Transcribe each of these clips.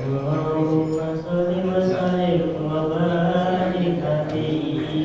Allahumma sholli wa sallim wa barik alaihi.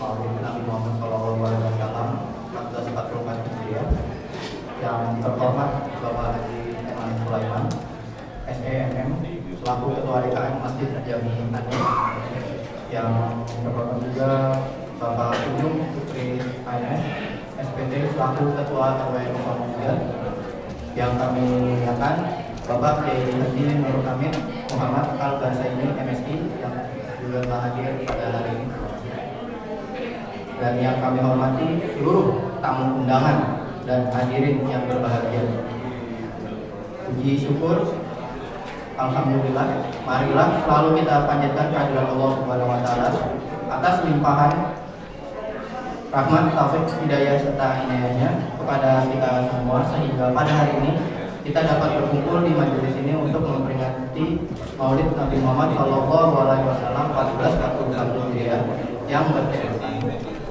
Maulid Nabi Muhammad SAW 1444 Hijriah. Yang terhormat Bapak Haji Eman Sulaiman, SEMM, selaku Ketua DKM Masjid Jami Anis. Yang terhormat juga Bapak Ujung Putri ANS, SPT, selaku Ketua RW 03. Yang kami muliakan Bapak Kiai Haji Nurul Amin Muhammad Al-Basaini MSI yang juga telah hadir pada hari ini. Dan yang kami hormati seluruh tamu undangan dan hadirin yang berbahagia. Puji syukur, alhamdulillah, marilah selalu kita panjatkan kehadirat Allah Subhanahu wa taala atas limpahan rahmat, taufik, hidayah serta inayahnya kepada kita semua, sehingga pada hari ini kita dapat berkumpul di majelis ini untuk memperingati Maulid Nabi Muhammad SAW 1444 Hijriah yang berkesan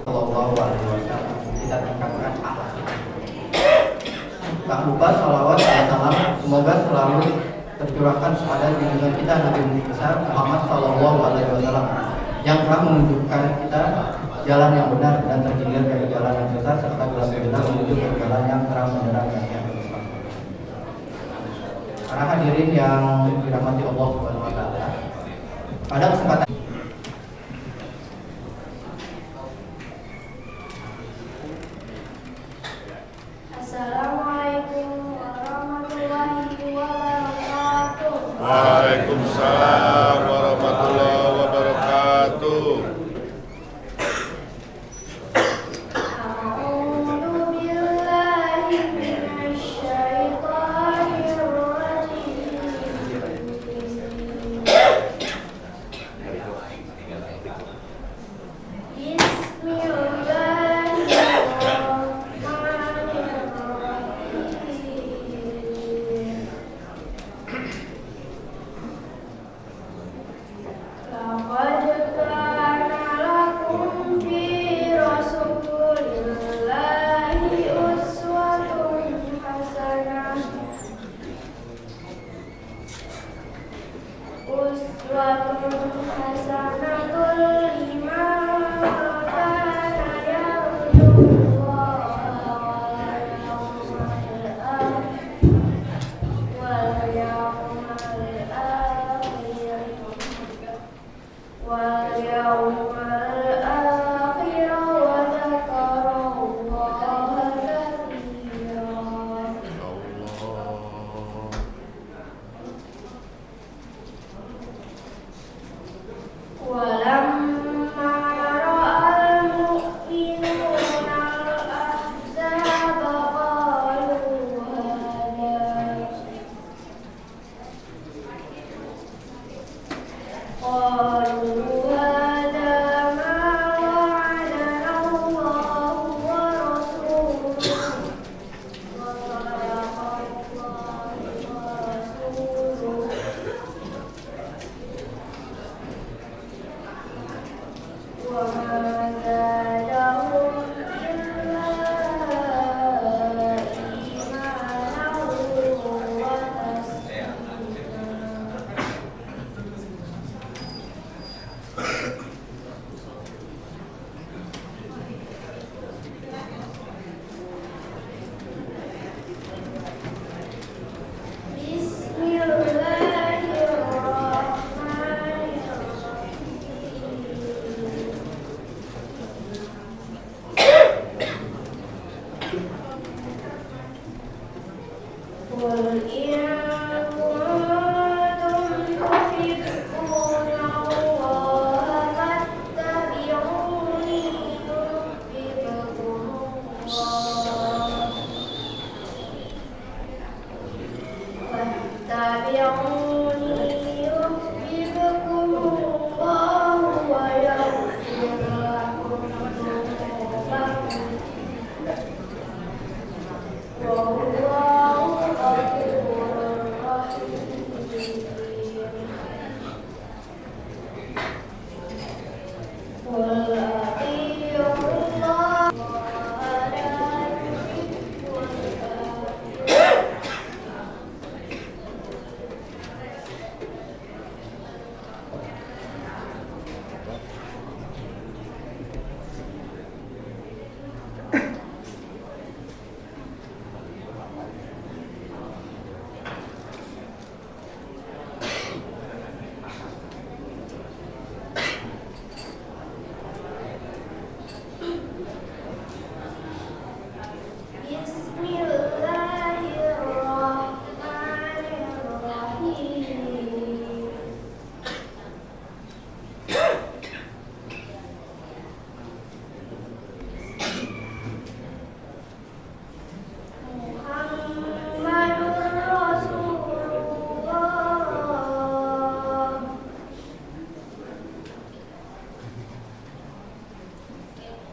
Sallallahu Alaihi Wasallam. Kita tingkatkan akhlak. Tak lupa salawat dan salam semoga selalu tercurahkan kepada junjungan kita Nabi besar Muhammad Sallallahu Alaihi Wasallam yang telah menunjukkan kita jalan yang benar dan terhindar dari jalan yang sesat serta gelap gulita menuju ke jalan yang terang benderang dan yang bersama. Para hadirin yang dirahmati Allah Subhanahu Wa Taala, pada kesempatan Assalamualaikum warahmatullahi wabarakatuh. Waalaikumsalam warahmatullahi wabarakatuh. A'udzu billahi minasy syaithanir rajim.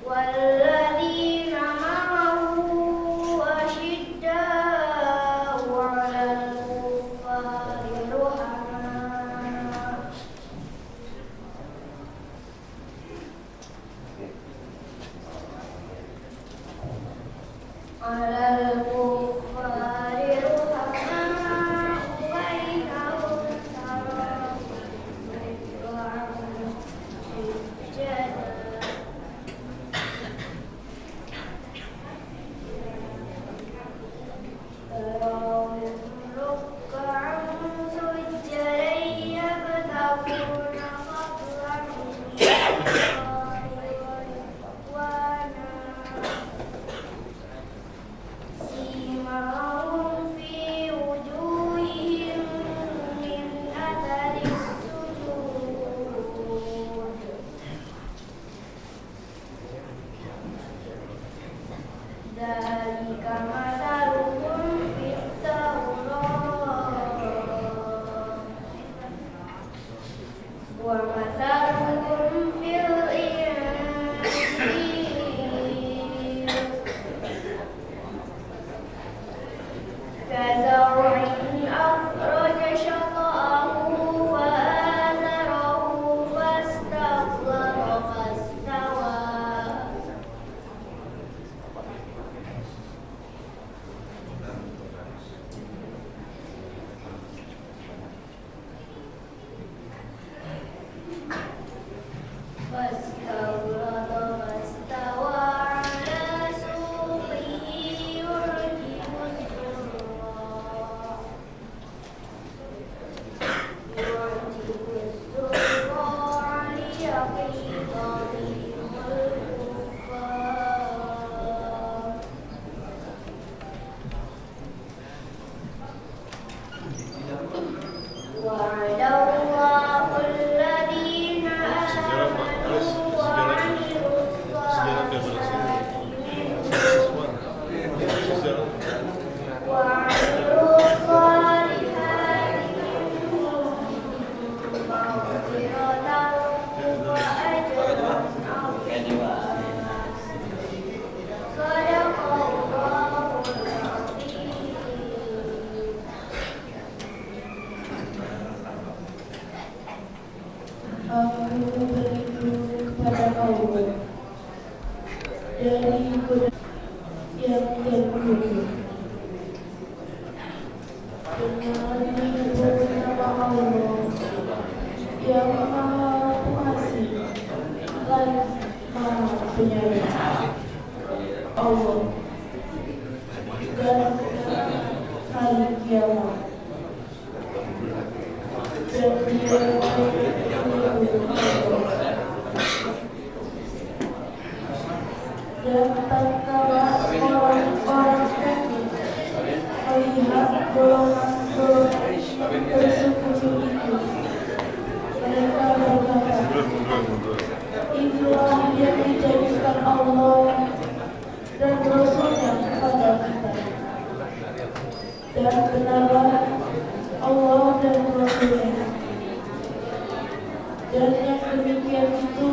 والذين معه أشداء على الكفار رحماء بينهم تراهم ركعا سجدا يبتغون فضلا من الله ورضوانا سيماهم في وجوههم من أثر السجود ذلك مثلهم في التوراة ومثلهم في الإنجيل كزرع أخرج شطأه فآزره فاستغلظ فاستوى على سوقه يعجب الزراع ليغيظ بهم الكفار وعد الله الذين آمنوا وعملوا الصالحات منهم مغفرة وأجرا عظيما صدق الله العظيم. Aku berlindung kepada Allah dari godaan yang terburuk dengan menyebut nama Allah yang Maha Pengasih lagi Maha Penyayang. Allah dan hari kiamat dan Dia dan tatkala orang-orang kafir melihat golongan-golongan bersekutu itu, mereka berkata, inilah yang dijadikan Allah dan Rasul-Nya kepada kita, dan benarlah Allah dan Rasul-Nya. Dan yang demikian itu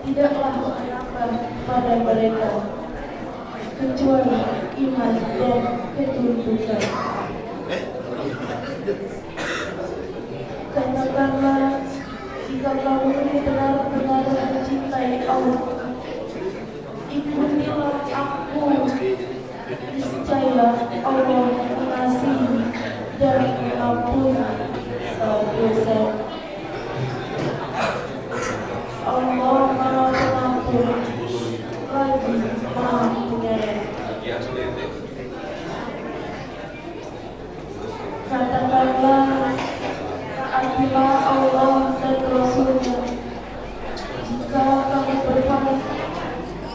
tidaklah menambah pada mereka kecuali iman dan ketundukan. Katakanlah, jika kamu benar-benar mencintai Allah, ikutilah aku. Niscaya Allah mengasihi dan mengampuni dosa. Allah Maha Pengampun lagi Maha Penyayang. Katakanlah, taatilah Allah dan Rasul-Nya. Jika kamu berpaling,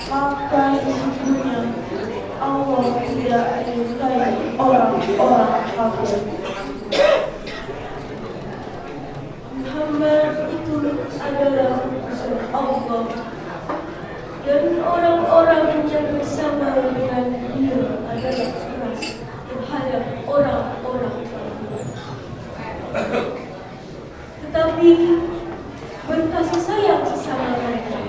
maka sesungguhnya Allah tidak menyukai orang-orang kafir. Muhammad itu adalah utusan Allah, dan orang-orang yang bersama dengan dia adalah keras terhadap orang-orang kafir. Tetapi berkasih sayang sesama mereka.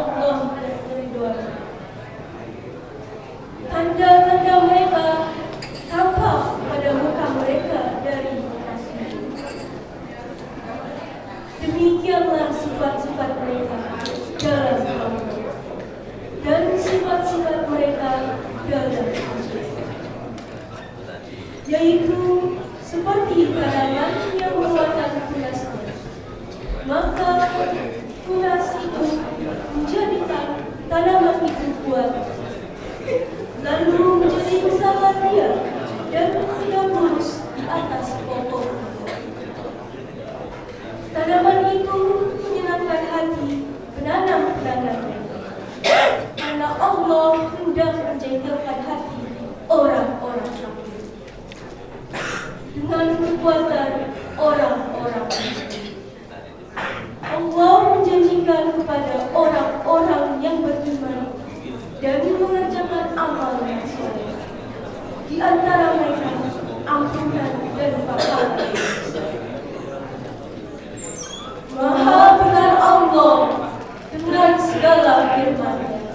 Allah dan keridhoannya. Tanda-tanda mereka tampak pada muka mereka dari kasih. Demikianlah sifat-sifat mereka dalam Allah dan sifat-sifat mereka dalam Allah, yaitu seperti tanaman yang mengeluarkan tunasnya, maka tunas itu menjadikan tanaman itu kuat, lalu menjadi besar dia dan tidak lurus di atas pokok. Tanaman itu menyenangkan hati penanam-penanamnya, karena Allah hendak menjengkelkan hati orang-orang kafir dengan kekuatan orang-orang kafir. Allah menjanjikan kepada orang-orang yang beriman dan mengerjakan amal yang soleh, di antara mereka ampunan dan pahala. Maha benar Allah dengan segala firman-Nya.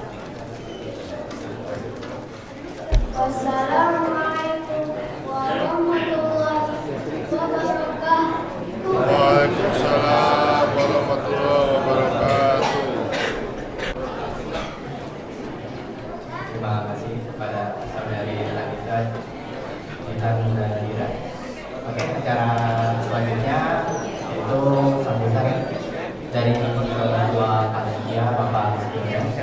Wassalamualaikum warahmatullahi wabarakatuh. Waalaikumsalam warahmatullahi wabarakatuh. Terima kasih kepada saudari kita Intan dan Dira. Oke, acara selanjutnya yaitu sambutan dari Ketua Panitia Bapak Setiawan.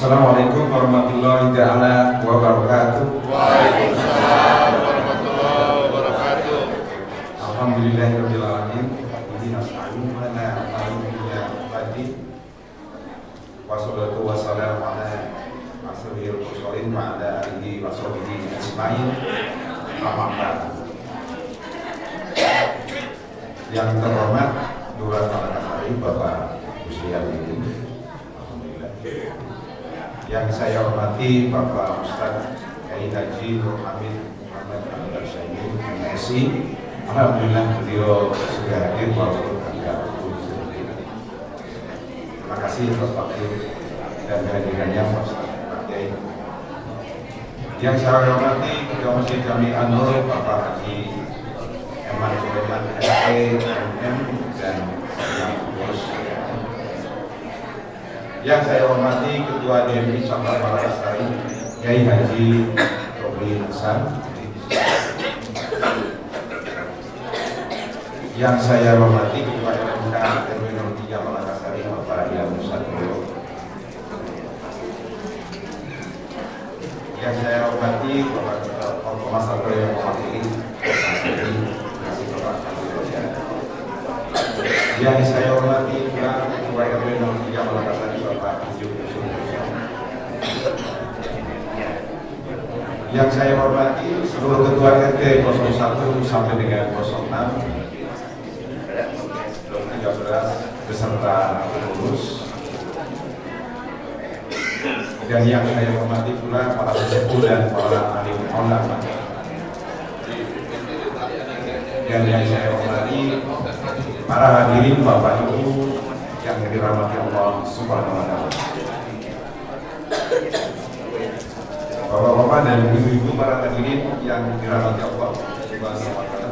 Assalamualaikum warahmatullahi taala wabarakatuh. Waalaikumsalam warahmatullahi wabarakatuh. Alhamdulillahirabbil alamin. Ihdinas siratal mustaqim. Wassalatu wassalamu ala asyrofil mursalin wa ala alihi wa sahbihi ajmain. Amma ba'd. Yang terhormat Lurah Malakasari Bapak Muslihat ini. Yang saya hormati Bapak Ustadz Kiai Haji Nur Hamid Muhammad Al-Syaikhul MSI. Alhamdulillah beliau sudah hadir walaupun agak sedikit. Terima kasih atas waktu dan kehadirannya Pak Kiai. Yang saya hormati Ketua Masjid Jami An-Nur Bapak Haji Eman Sulaiman MM dan yang pengurus. Yang saya hormati Ketua DMI Cabang Malakasari Kiai Haji Robli Hasan. Yang saya hormati Ketua RMK RW 03 Malakasari Bapak Ilham Nusantara. Yang saya hormati Bapak Thomas Satrio yang mewakili yang saya hormati Ketua RW 03 Malakasari Bapak Yusuf. Yang saya hormati seluruh Ketua RT 01 sampai dengan 06, 13 beserta pengurus. Dan yang saya hormati pula para sesepuh dan para alim ulama. Dan yang saya hormati para hadirin Bapak Ibu yang dirahmati Allah Subhanahu wa taala. Bapak-bapak dan ibu-ibu para hadirin yang dirahmati Allah Subhanahu wa taala.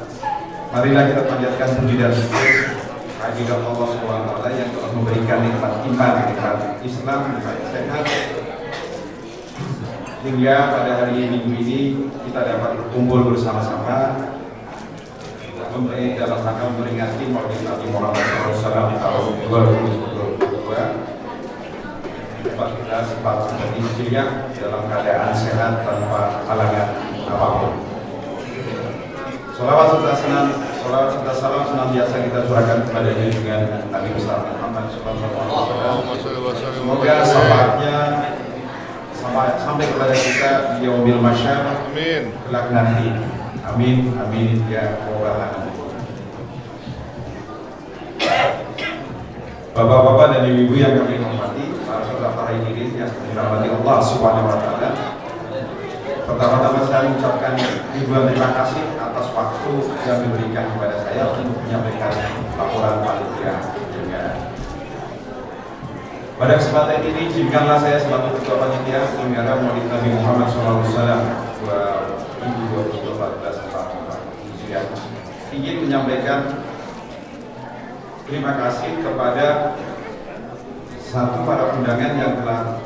Marilah kita panjatkan puji dan syukur kehadirat Allah Subhanahu wa taala yang telah memberikan nikmat iman, nikmat Islam, nikmat sehat. Hingga pada hari Minggu ini kita dapat berkumpul bersama-sama dalam rangka memperingati Maulid Nabi Muhammad SAW tahun 2022. Kita sempat beristighfar dalam keadaan sehat tanpa halangan apapun. Sholawat serta salam Salam serta salam senantiasa kita curahkan kepadanya dengan Nabi besar Muhammad SAW. Semoga syafaatnya sampai kepada kita di yaumil mahsyar kelak nanti. Amin amin ya rabbal alamin. Bapak-bapak dan ibu-ibu yang kami hormati, para saudara hadirin yang dirahmati Allah Subhanahu wa taala. Pertama-tama saya mengucapkan ribuan terima kasih atas waktu yang diberikan kepada saya untuk menyampaikan laporan panitia penyelenggara. Pada kesempatan ini, izinkanlah saya selaku Ketua Panitia Penyelenggara Maulid Nabi Muhammad SAW 2022 ingin menyampaikan terima kasih kepada satu para undangan yang telah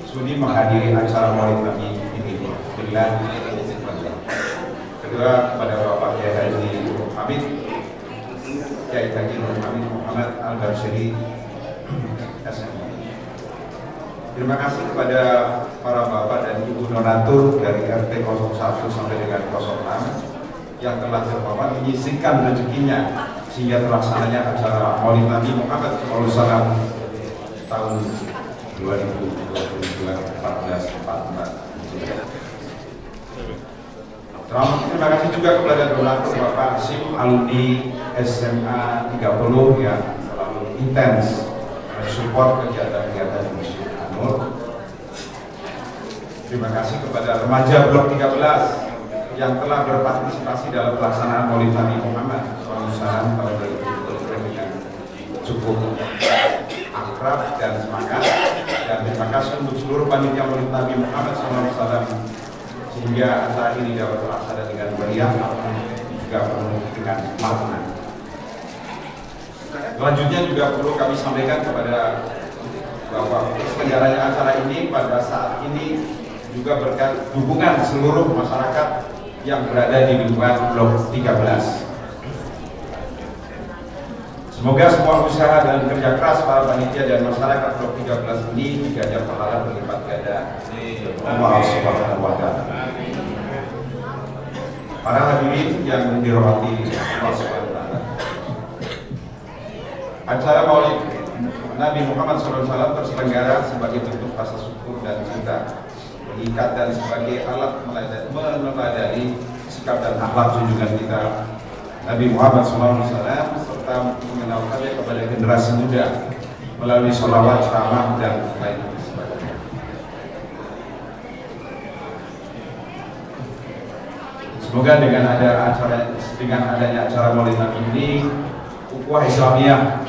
sudi menghadiri acara Maulid Nabi ini. Kedua kepada Bapak Kiai Haji Hamid Kiai Haji Hamid Muhammad Al-Barsyari SMI. Terima kasih kepada para bapak dan ibu donatur dari RT 01 sampai dengan 06 yang telah berpapan menyisihkan rezekinya sehingga terlaksananya acara Maulid Nabi Muhammad SAW tahun 2022 1444. Terima kasih juga kepada donatur Bapak Sim alumni SMA 30 yang selalu intens mensupport kegiatan-kegiatan Masjid An-Nur. Terima kasih kepada remaja Blok 13 yang telah berpartisipasi dalam pelaksanaan Maulid Nabi Muhammad SAW tahun 2023 yang cukup akrab dan semangat. Dan terima kasih untuk seluruh panitia Maulid Nabi Muhammad SAW sehingga acara ini dapat terlaksana dengan meriah juga penuh dengan makna. Selanjutnya juga perlu kami sampaikan kepada bahwa penyelenggaranya acara ini pada saat ini juga berkat dukungan seluruh masyarakat yang berada di lingkungan Blok 13. Semoga semua usaha dan kerja keras para panitia dan masyarakat Blok 13 ini diganjar pahala berlipat ganda Allah Subhanahu wa taala. Para hadirin yang dirahmati Allah Subhanahu wa taala. Acara Maulid Nabi Muhammad SAW terselenggara sebagai bentuk rasa syukur dan cinta, mengikat dan sebagai alat meneladani sikap dan akhlak junjungan kita Nabi Muhammad SAW serta mengenalkannya kepada generasi muda melalui sholawat, ceramah dan lain sebagainya. Semoga dengan adanya acara Maulid Nabi ini, ukhuwah Islamiyah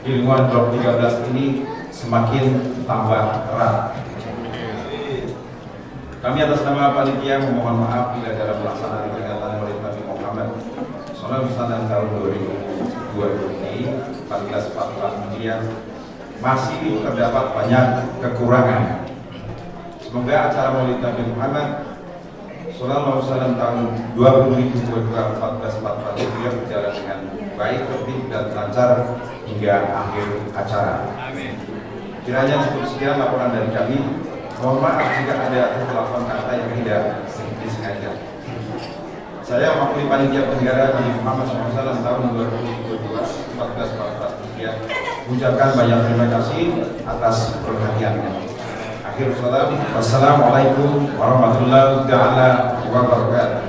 di lingkungan Blok 13 ini semakin tambah erat. Kami atas nama panitia memohon maaf bila dalam pelaksanaan kegiatan Maulid Nabi Muhammad SAW tahun 2022 ini 1444 ini masih terdapat banyak kekurangan. Semoga acara Maulid Nabi Muhammad SAW tahun 2022 1444 ini berjalan dengan baik, tertib dan lancar hingga akhir acara. Kiranya cukup sekian laporan dari kami. Mohon maaf jika ada kesalahan kata yang tidak disengaja. Saya mewakili panitia penyelenggara di Muhammad SAW tahun 2022 1444 mengucapkan banyak terima kasih atas perhatiannya. Akhir salam, wassalamualaikum warahmatullahi wabarakatuh.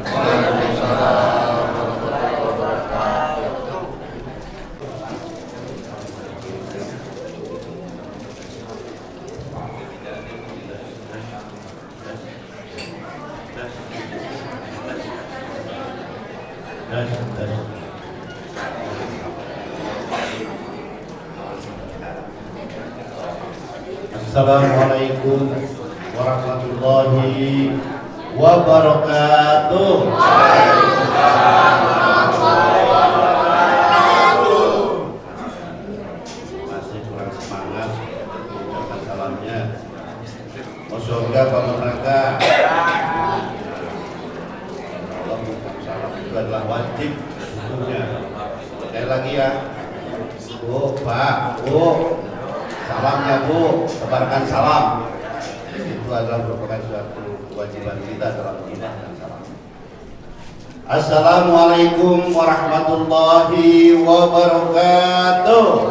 Assalamualaikum warahmatullahi wabarakatuh. Masih kurang semangat ucapan salamnya. Moga Pak Meraka. Salam itu adalah wajib hukumnya. Sekali lagi ya, Bu, Pak, Bu. Salamnya Bu, sebarkan salam. Itu adalah merupakan suatu kewajiban kita dalam ibadah dan salam. Assalamualaikum warahmatullahi wabarakatuh.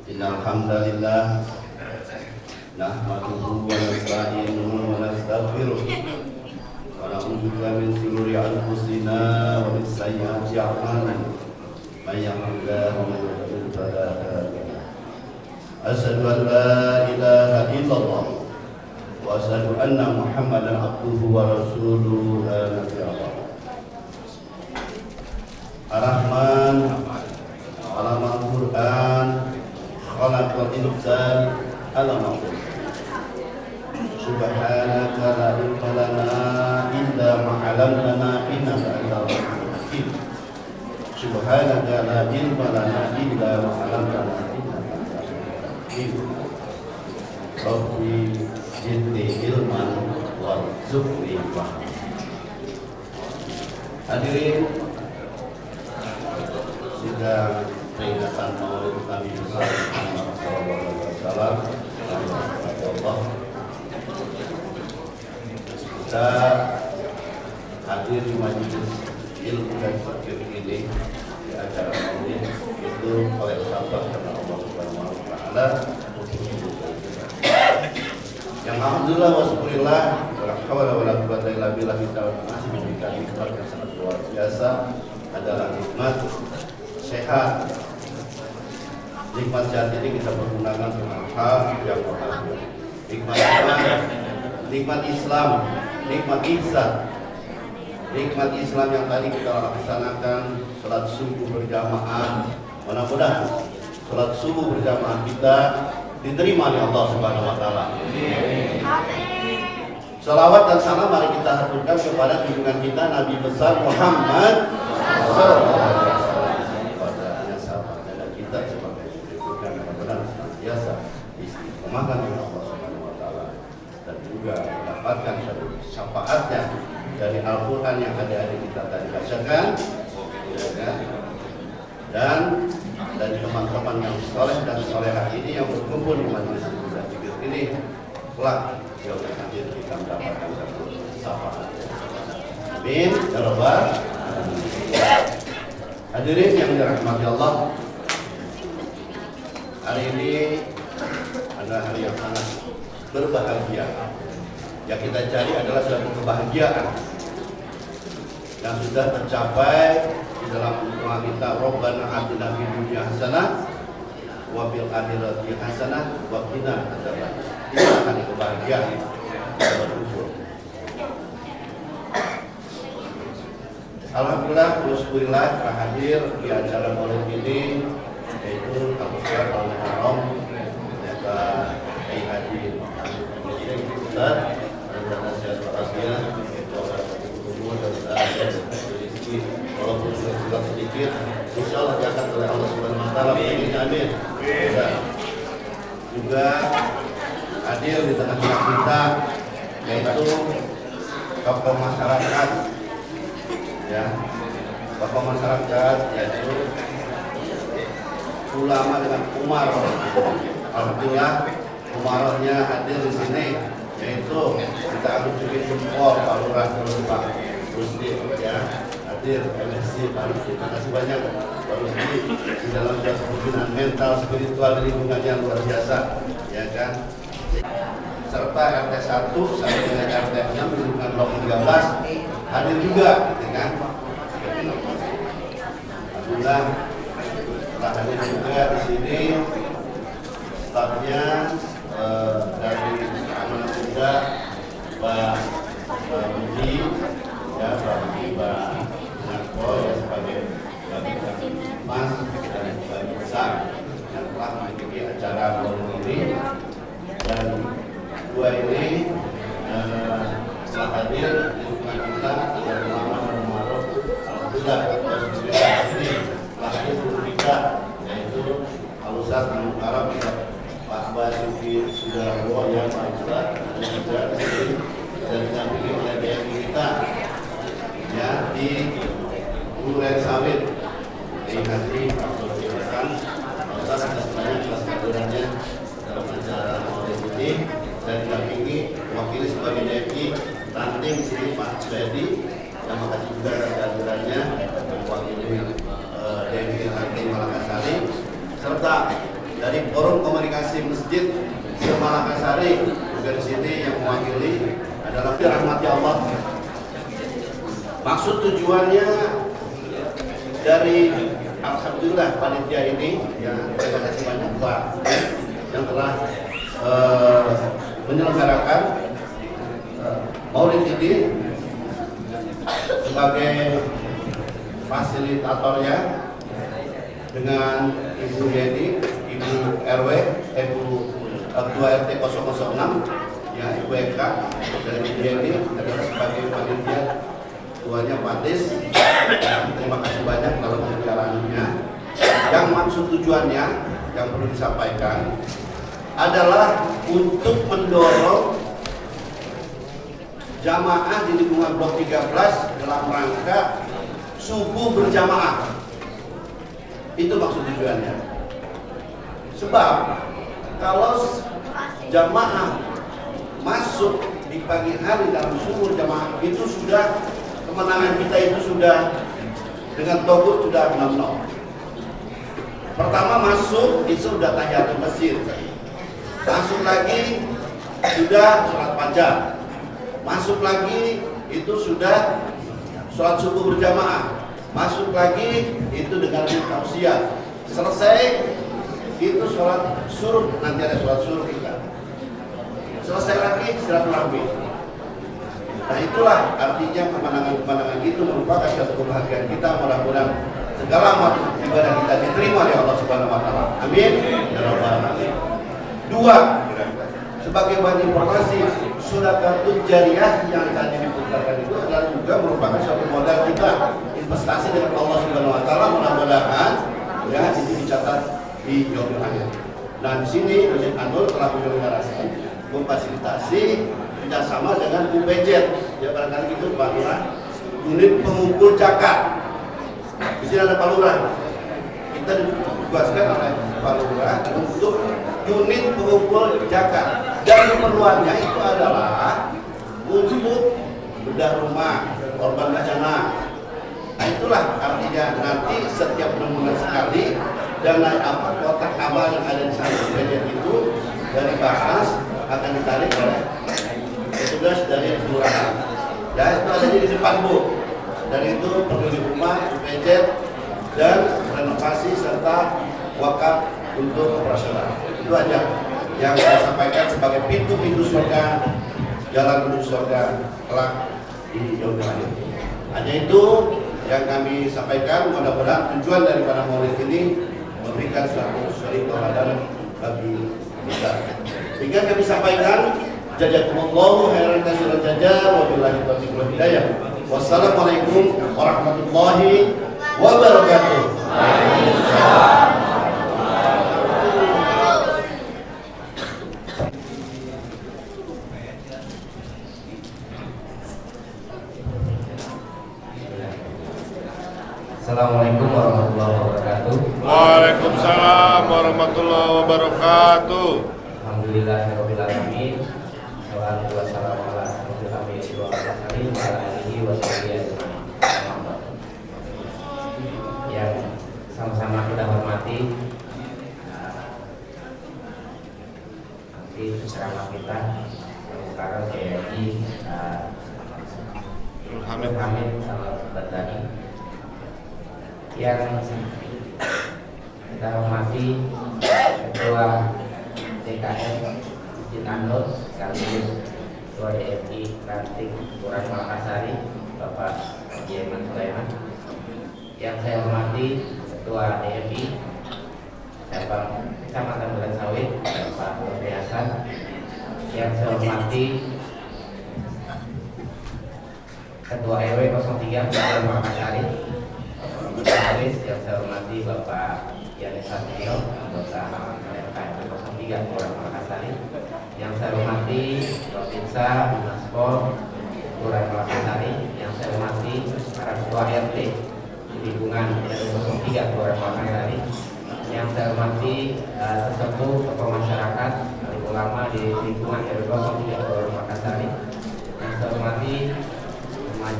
Innal hamdalillah nahmaduhu wa nasta'inuhu wa nastaghfiruh wa na'udzu min shururi anfusina wa min sayyiati a'malina may yahdihillahu fala mudilla lahu. Asyhadu an la ilaha illallah wa asyhadu anna Muhammadan abduhu wa rasuluhu la nabiyya ba'dahu. Ar-Rahman alamal Quran khalaqal insan alamal subhanaka la ilma lana illa ma 'allamtana innaka antal alimul hakim. Subhanaka la ilma lana illa ma 'allamtana innaka antal alimul hakim. Rabbi zidni ilman warzuqni fahma. Hadirin sidang peringatan Maulid Nabi besar Muhammad sallallahu alaihi wasallam. Allah, kita hadir di majelis ilmu dan fikir ini di acara Maulid itu oleh sahabat karena Allah Subhanahu wa taala yang alhamdulillah wa syukurillah wala haula wala quwwata illa billah, kita masih memberikan nikmat yang sangat luar biasa adalah nikmat sehat. Nikmat sehat ini kita pergunakan dengan hal yang berharga. Nikmat iman, nikmat Islam, nikmat ihsan. Nikmat Islam yang tadi kita laksanakan salat subuh berjamaah. Mudah-mudahan salat subuh berjamaah kita diterima oleh Allah Subhanahu wa taala. Salawat dan salam mari kita haturkan kepada junjungan kita Nabi besar Muhammad sallallahu alaihi wasallam, kepada sahabat dan kita sebagai rujukan yang benar senantiasa istiqomahkan oleh Allah Subhanahu wa taala dan juga mendapatkan syafaatnya dari Al-Qur'an yang adik-adik kita tadi bacakan, ya, dan dari teman-teman yang soleh dan solehah ini yang berkumpul di majelis dan zikir ini kelak jauh hadir kita mendapatkan satu syafaat. Amin ya rabbal alamin. Hadirin yang dirahmati Allah, hari ini adalah hari yang sangat berbahagia. Yang kita cari adalah suatu kebahagiaan yang sudah tercapai di dalam doa kita, Rabbana atina fid dunya hasanah wa fil akhirati hasanah wa qina adzabannar. Ini akan kebahagiaan bersyukur. Alhamdulillah, alhamdulillah telah hadir di acara Maulid ini, yaitu Al-Ustaz Al-Muharram Bapak Kiai Haji Ustaz Al-Nasihat Al-Asiyah, walaupun sudah sedikit, insya Allah diangkat oleh Allah Subhanahu wa taala. Amin. Juga hadir di tengah-tengah kita yaitu tokoh masyarakat, ya, tokoh masyarakat yaitu ulama dengan umar. Alhamdulillah umarnya hadir di sini, yaitu kita akan bikin jempol Pak Lurah, Pak Rusdi, ya, hadir MSC Pak Rusdi. Terima kasih banyak Pak Rusdi di dalam kepemimpinan mental spiritual di lingkungan yang luar biasa, ya kan. Serta RT 1 sampai dengan RT 6 di lingkungan blok 13 hadir juga, ya kan. Alhamdulillah telah hadir juga di sini stafnya dari anak muda Pak Budi, ya, Pak Budi, Pak Narko, ya, sebagai Mas dan Pak Besar yang telah mengikuti acara Maulid ini, dan dua ini telah hadir di lingkungan kita dari Mama dan Maruf. Alhamdulillah ini telah hadir di kita, yaitu Al-Ustaz Al-Muharram Pak Basuki Sudarwo, yang Pak Ustaz dan juga dan didampingi oleh BMI kita, ya, di Duren Sawit di Haji Abdul Hasan. Ustaz atas banyak kelas keturannya dalam acara Maulid ini dan didampingi DMI Ranting sini Pak Suedi, yang makasih juga atas kehadirannya mewakili DMI Ranting Malakasari, serta dari Forum Komunikasi Masjid Malakasari juga di sini yang mewakili adalah dirahmati Allah. Maksud tujuannya dari alhamdulillah panitia ini, ya terima kasih banyak Pak yang telah menyelenggarakan Maulid ini sebagai fasilitatornya dengan Ibu Yeni, Ibu RW, Ibu Ketua RT 006, ya Ibu Eka, dan Ibu Yeni adalah sebagai panitia tuanya Pak Des. Terima kasih banyak dalam penyelenggaranya. Yang maksud tujuannya yang perlu disampaikan adalah untuk mendorong jamaah di lingkungan Blok 13 dalam rangka subuh berjamaah. Itu maksud tujuannya. Sebab kalau jamaah masuk di pagi hari dalam subuh jamaah itu sudah kemenangan kita itu sudah dengan togut sudah 6-0. Pertama masuk itu sudah tahiyatul masjid. Masuk lagi sudah sholat fajar. Masuk lagi itu sudah sholat subuh berjamaah. Masuk lagi itu dengan tausiah. Selesai itu sholat suruh, nanti ada sholat suruh kita. Selesai lagi silaturahmi. Nah itulah artinya kemenangan-kemenangan itu merupakan satu kebahagiaan kita. Mudah-mudahan segala macam ibadah kita diterima oleh Allah Subhanahu Wa Taala. Amin. Ya Rabbal Alamin. Dua, sebagai bahan informasi, sedekah jariah yang tadi diputarkan itu adalah juga merupakan suatu modal kita investasi dengan Allah Subhanahu Wa Taala. Mudah-mudahan ya itu dicatat di yaumil akhir. Dan di sini Masjid An-Nur telah menyelenggarakan memfasilitasi kerjasama dengan UPJ, ya barangkali itu Pak Lurah, unit pengumpul zakat. Di sini ada Pak Lurah. Kita ditugaskan oleh Pak Lurah untuk unit pengumpul zakat. Dan keperluannya itu adalah untuk bedah rumah korban bencana. Nah itulah artinya nanti setiap 6 bulan sekali dana kotak amal yang ada di sana UPJ itu dari Basnas akan ditarik oleh petugas dari kelurahan. Ya itu ada di depan Bu. Dan itu peduli rumah, UPJ dan renovasi serta wakaf untuk operasional. Itu aja yang saya sampaikan sebagai pintu-pintu surga, jalan menuju surga kelak di yaumil akhir. Hanya itu yang kami sampaikan. Mudah-mudahan tujuan daripada Maulid ini memberikan suatu tauladan bagi kita. Sehingga kami sampaikan jazakumullahu khairan katsiran jazaa wa billahi taufiq wal hidayah. Wassalamualaikum warahmatullahi wabarakatuh. Assalamualaikum warahmatullahi wabarakatuh. Waalaikumsalam warahmatullahi wabarakatuh. Alhamdulillahirabbil alamin. Wassalatu wassalamu ala asyrofil anbiya'i wal mursalin wa ala alihi wa sahbihi ajmain. Yang sama-sama kita hormati nanti ceramah kita sekarang KRI Hamid Al-Badani yang kita hormati Ketua DKM Masjid An-Nur sekaligus Ketua DMI Ranting Kelurahan Malakasari Bapak Jeman Sulaiman, yang saya hormati Ketua DMI Kecamatan Bulan Sawit Bapak Nurdi Hasan, yang saya hormati Ketua RW 03 Kelurahan Malakasari yang saya hormati Bapak Yanis Satrio, anggota RKM 03 Kelurahan Malakasari, yang saya hormati Babinsa Binaspol Kelurahan Malakasari, yang saya hormati para ketua RT di lingkungan RW 03 Kelurahan Malakasari, yang saya hormati sesepuh tokoh masyarakat ulama di lingkungan RW 03 Kelurahan Malakasari,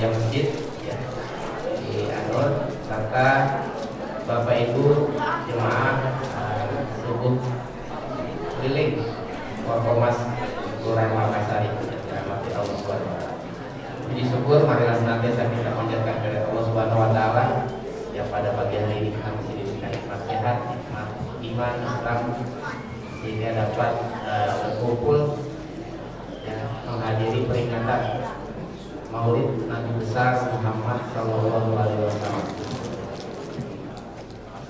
remaja masjid ya, di Anur, serta Bapak Ibu jemaah subuh keliling Forkomas Kelurahan Makassari yang dirahmati Allah Subhanahu wa taala. Puji syukur marilah senantiasa kita panjatkan kepada Allah Subhanahu wa taala yang pada pagi hari ini kita masih diberikan nikmat sehat, nikmat iman, Islam, sehingga dapat berkumpul ya, menghadiri peringatan Maulid Nabi besar Muhammad Sallallahu Alaihi Wasallam.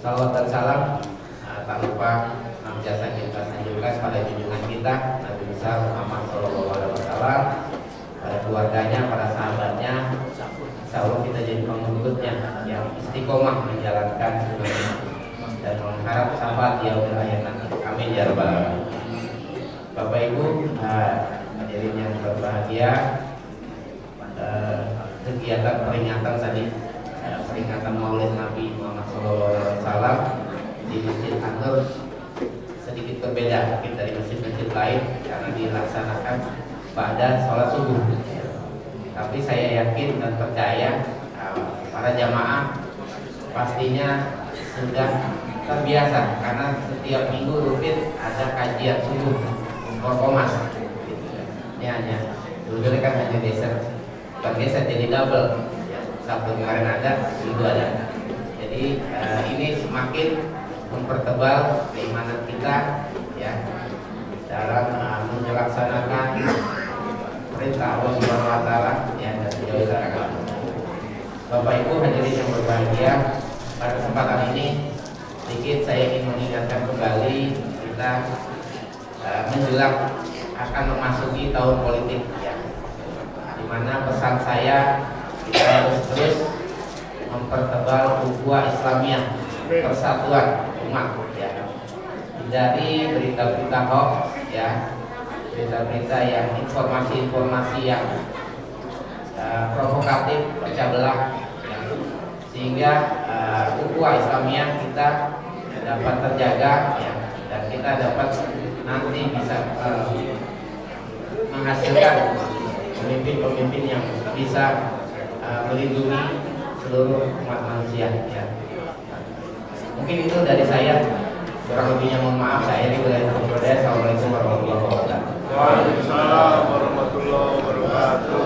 Salawat dan salam tak lupa jasa kita sanjungkan pada junjungan kita Nabi besar Muhammad Sallallahu Alaihi Wasallam, pada keluarganya, para sahabatnya. Insya Allah kita jadi pengikutnya yang istiqomah menjalankan sunnah dan mengharap sahabat di akhir hayat nanti. Amin ya rabbal alamin. Bapak Ibu hadirin yang berbahagia, kegiatan peringatan tadi peringatan Maulid Nabi Muhammad SAW di Masjid Anur sedikit berbeda mungkin dari masjid-masjid lain karena dilaksanakan pada sholat subuh. Tapi saya yakin dan percaya para jamaah pastinya sudah terbiasa karena setiap minggu rutin ada kajian subuh Forkomas. Ini hanya dulu kan hanya bergeser jadi double. Sabtu kemarin ada, minggu ada. Jadi ini semakin mempertebal keimanan kita ya dalam melaksanakan perintah Allah Subhanahu wa taala ya dan menjauhi larangan. Bapak Ibu hadirin yang berbahagia, pada kesempatan ini sedikit saya ingin mengingatkan kembali kita menjelang akan memasuki tahun politik ya. Di mana pesan saya kita harus terus mempertebal ukhuwah Islamiyah, persatuan umat ya. Dari berita-berita hoax ya, berita-berita yang informasi-informasi yang provokatif, pecah belah ya. Sehingga ukhuwah Islamiyah kita dapat terjaga ya, dan kita dapat nanti bisa menghasilkan pemimpin-pemimpin yang bisa melindungi seluruh umat manusia ya. Mungkin itu dari saya, kurang lebihnya mohon maaf. Saya ini wilayah Surabaya. Assalamualaikum warahmatullahi wabarakatuh. Waalaikumsalam warahmatullahi wabarakatuh.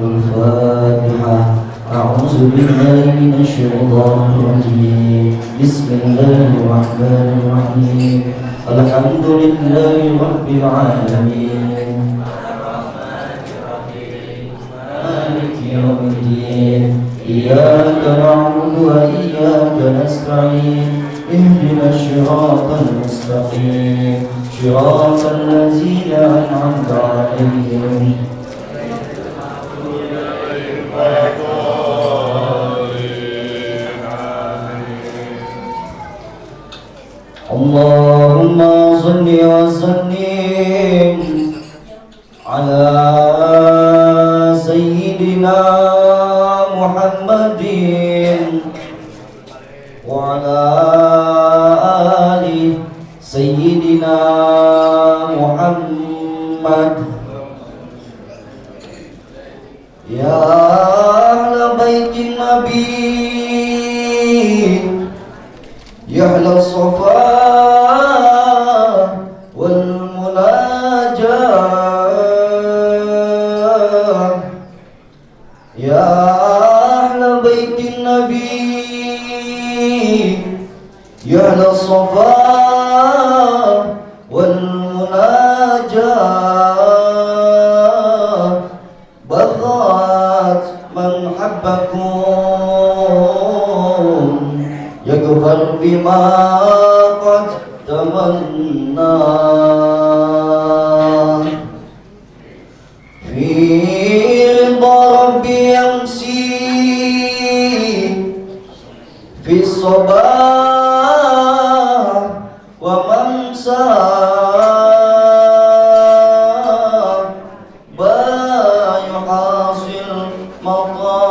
Al-Fatihah. A'udzu billahi minasy syaithanir rajim. Bismillahirrahmanirrahim. Alhamdulillahi rabbil alamin. Maliki yaumiddin. Iyyaka na'budu wa iyyaka nasta'in. Ihdinas siratal mustaqim. Siratal ladzina an'amta 'alaihim. Allahumma salli wa sallim ala sayyidina Muhammadin wa ala ali sayyidina Muhammad. Ya ahla baitin nabi, ya ahla safa wal munajah, ya ahla baitin nabi, ya ahla safa wal munajah, baghat man habbakum yaghfar bima qad tamanna fi ridha rabbi yamsi fi sabah wa mamsa yuhasil maqalibu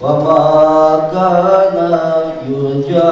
wa ma kana yurja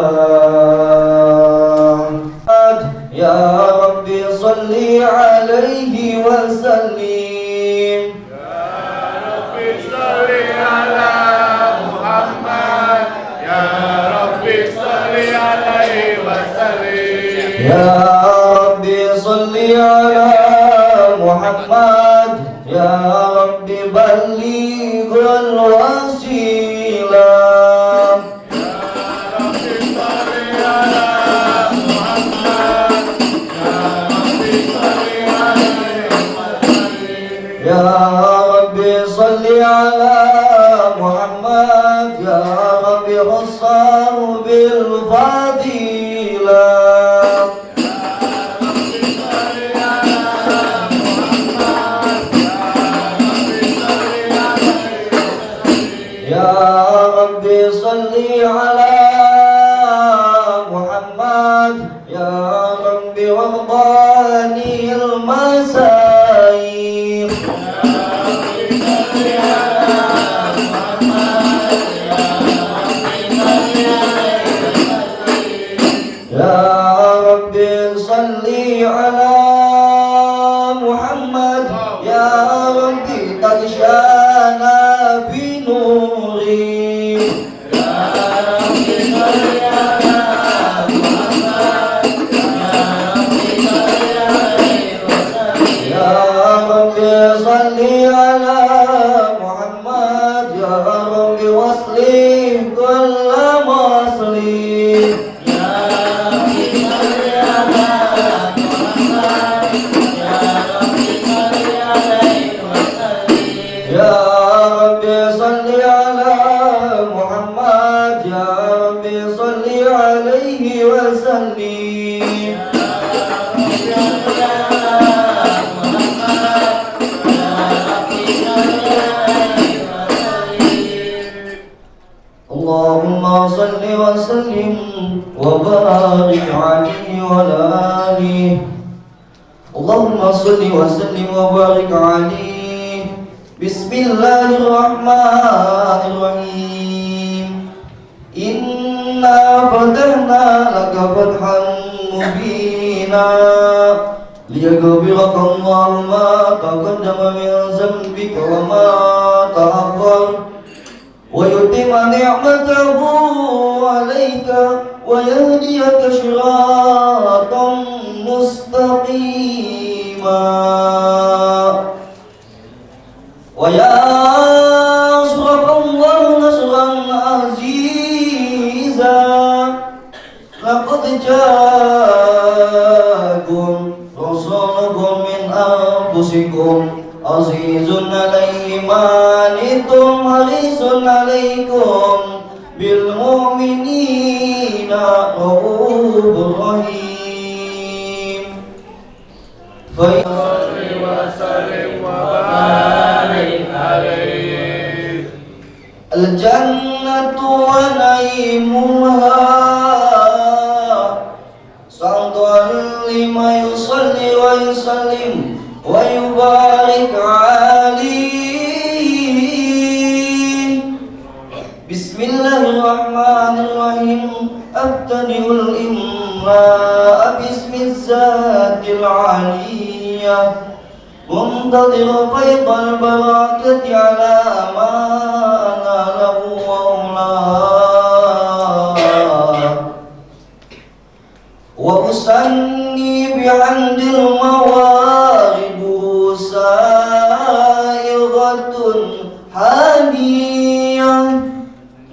بالفضيلة يا ربي صل على محمد يا ربي وارضاني المسايب يا ربي صل على محمد يا ربي تغشانا بنوري يا ربي صل على محمد يا ربي واصلح كل مصلح يا ربي صل على محمد يا ربي صل عليه وسلم اللهم صل وسلم وبارك عليه وعلى آله اللهم صل وسلم وبارك عليه بسم الله الرحمن الرحيم إنا فتحنا لك فتحا مبينا ليغفرك الله ما تقدم من ذنبك وما تأخر ويتم نعمته عليك ويهديك صراطا مستقيما وينصرك الله نصرا عزيزا لقد جاءكم رسولكم من أنفسكم عزيز عليه ما عنتم حريص عليكم بالمؤمنين رؤوف رحيم صل وسلم وبارك عليه الجنة ونعيمها صعدا لما يصلي ويسلم ويبارك عليه بسم الله الرحمن الرحيم أبتدئ الإملاء باسم الذات العلية منتظر فيض البركة على ما أناله وأولاه وأسني بحمد الموارد سائغة هادية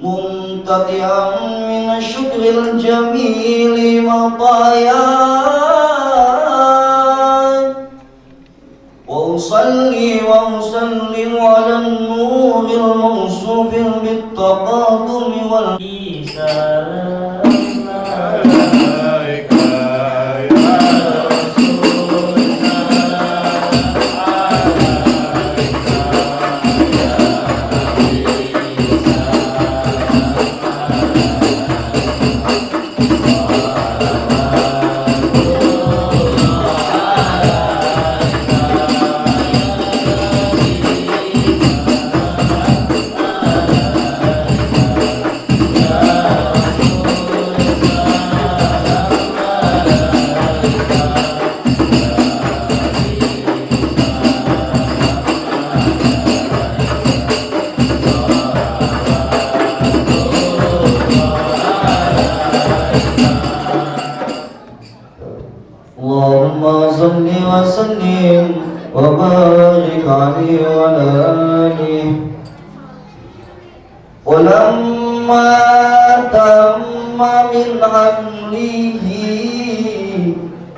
ممتدعا من الشكر الجميل مطايا وأصلي وأسلم على النور الموصوف بالتقادم والإيثار عليك يا رسول اللهم صل وسلم وبارك عليه وعلى آله ولما تم من حمله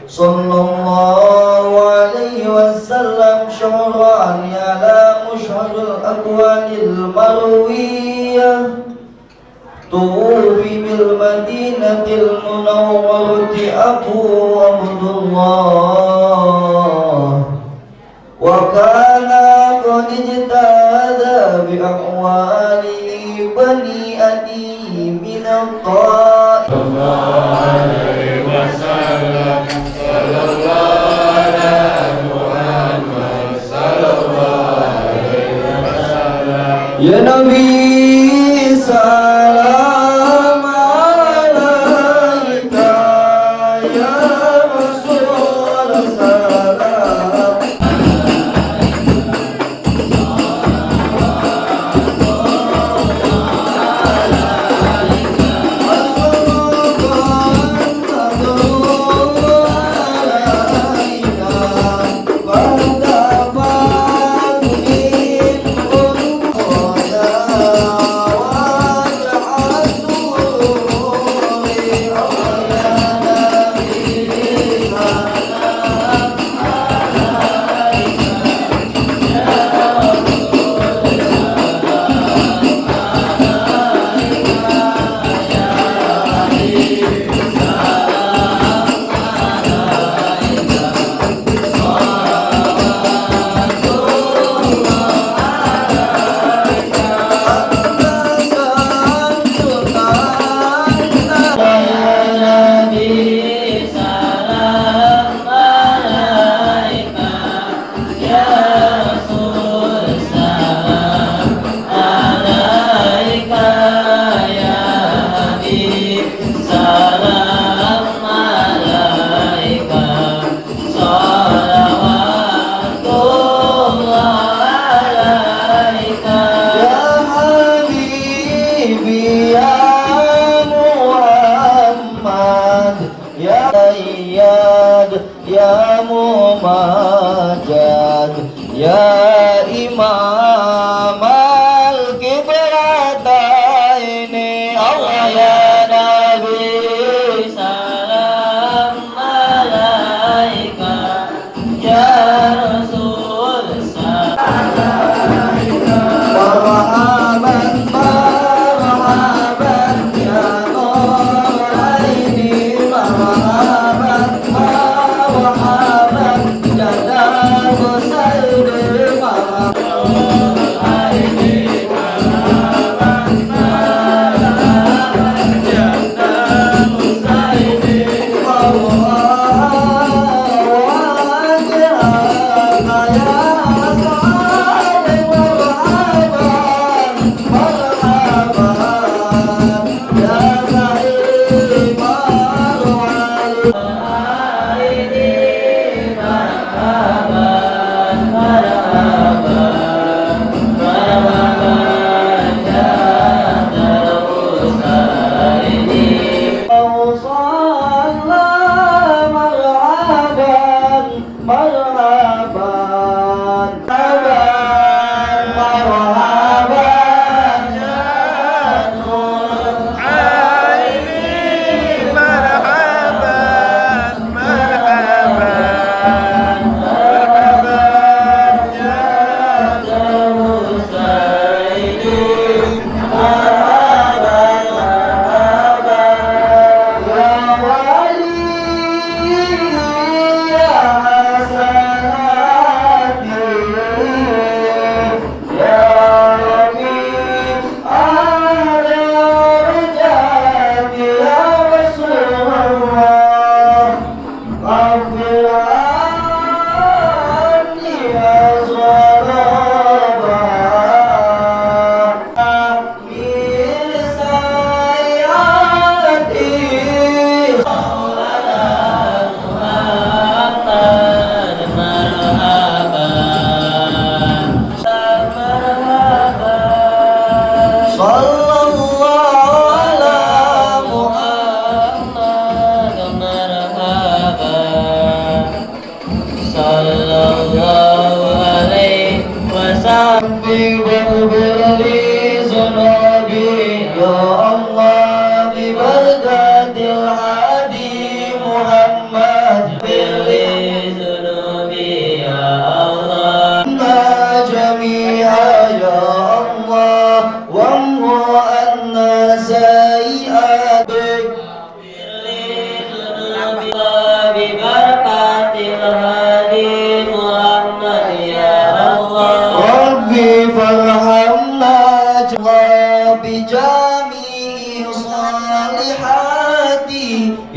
صلى الله عليه وسلم شهران على مشهر الأقوال المروية توفي بالمدينة المنورة أبو عبد الله، وكان قد اجتهد بأقواله بني أدي من الطائف يا نبي سلام عليك يا رسول سلام عليك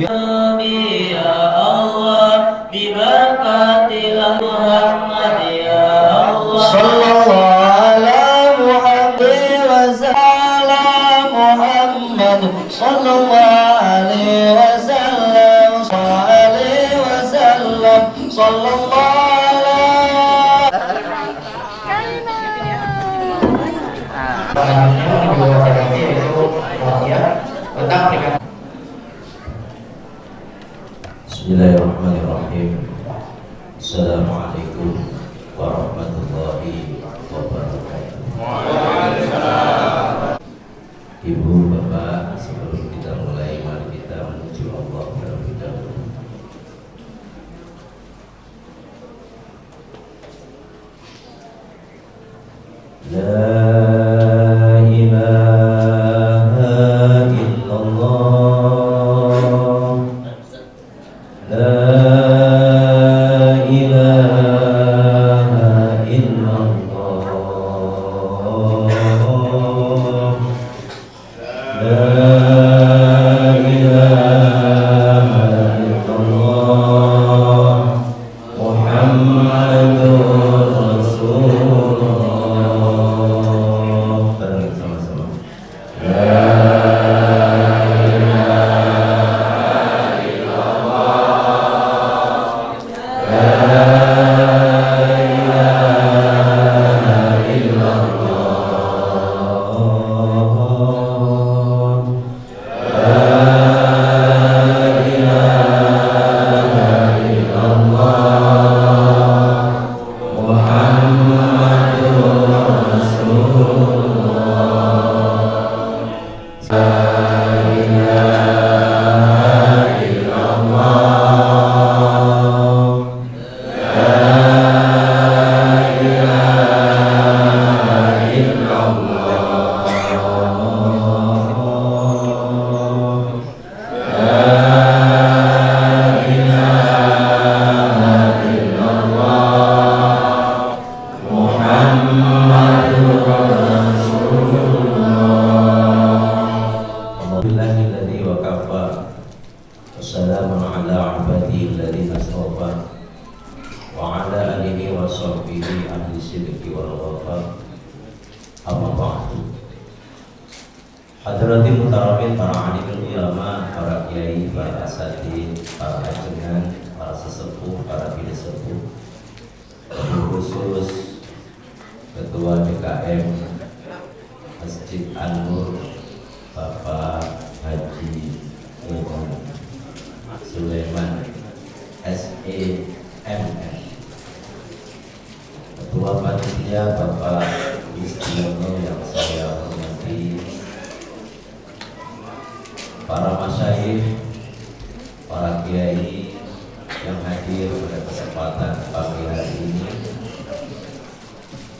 Ya Allah bibarakatillah Muhammad ya Allah sallallahu ala Muhammad wa sallam Muhammad sallallahu alaihi wasallam sallallahu Bismillahirrahmanirrahim. Assalamualaikum warahmatullahi wabarakatuh. Ibu, Bapak, sebelum kita mulai, mari kita menuju Allah terlebih dahulu. La ilaha illallah. La ilaha illallah. La ilaha illallah. Muhammadur Rasulullah. Bareng sama-sama. La Alhamdulillahilladzi wa kafa. Wassalamun ala ibadihi alladzina astafa. Wa ala alihi wa sahbihi ahli sidqi wal wafa. Amma ba'du. Hadratin mutaramin, para alimul ulama, para kiai, para asatidz, para ajengan, para sesepuh, para bini sepuh, khusus Ketua DKM Masjid An-Nur Bapak Haji Muhammad Sulaiman SEMN, Ketua Panitia Bapak Istiono yang saya hormati, para masyayikh, para kiai yang hadir pada kesempatan pagi hari ini,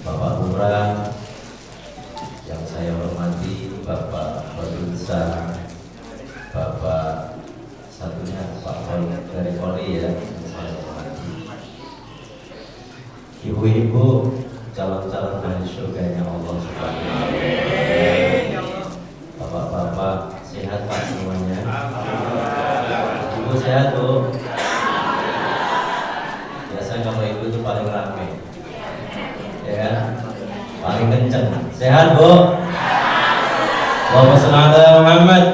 Bapak Lurah yang saya hormati, Bapak Badunsa, Bapak satunya Pak Poli dari Poli ya, yang saya hormati, ibu-ibu, calon-calon ahli surganya Allah Subhanahu wa Ta'ala, bapak-bapak sehat Pak semuanya, ibu sehat Bu. Biasanya kalau ibu itu paling rame, ya kan? Paling kenceng. Sehat Bu? Allahumma shalli ala Muhammad.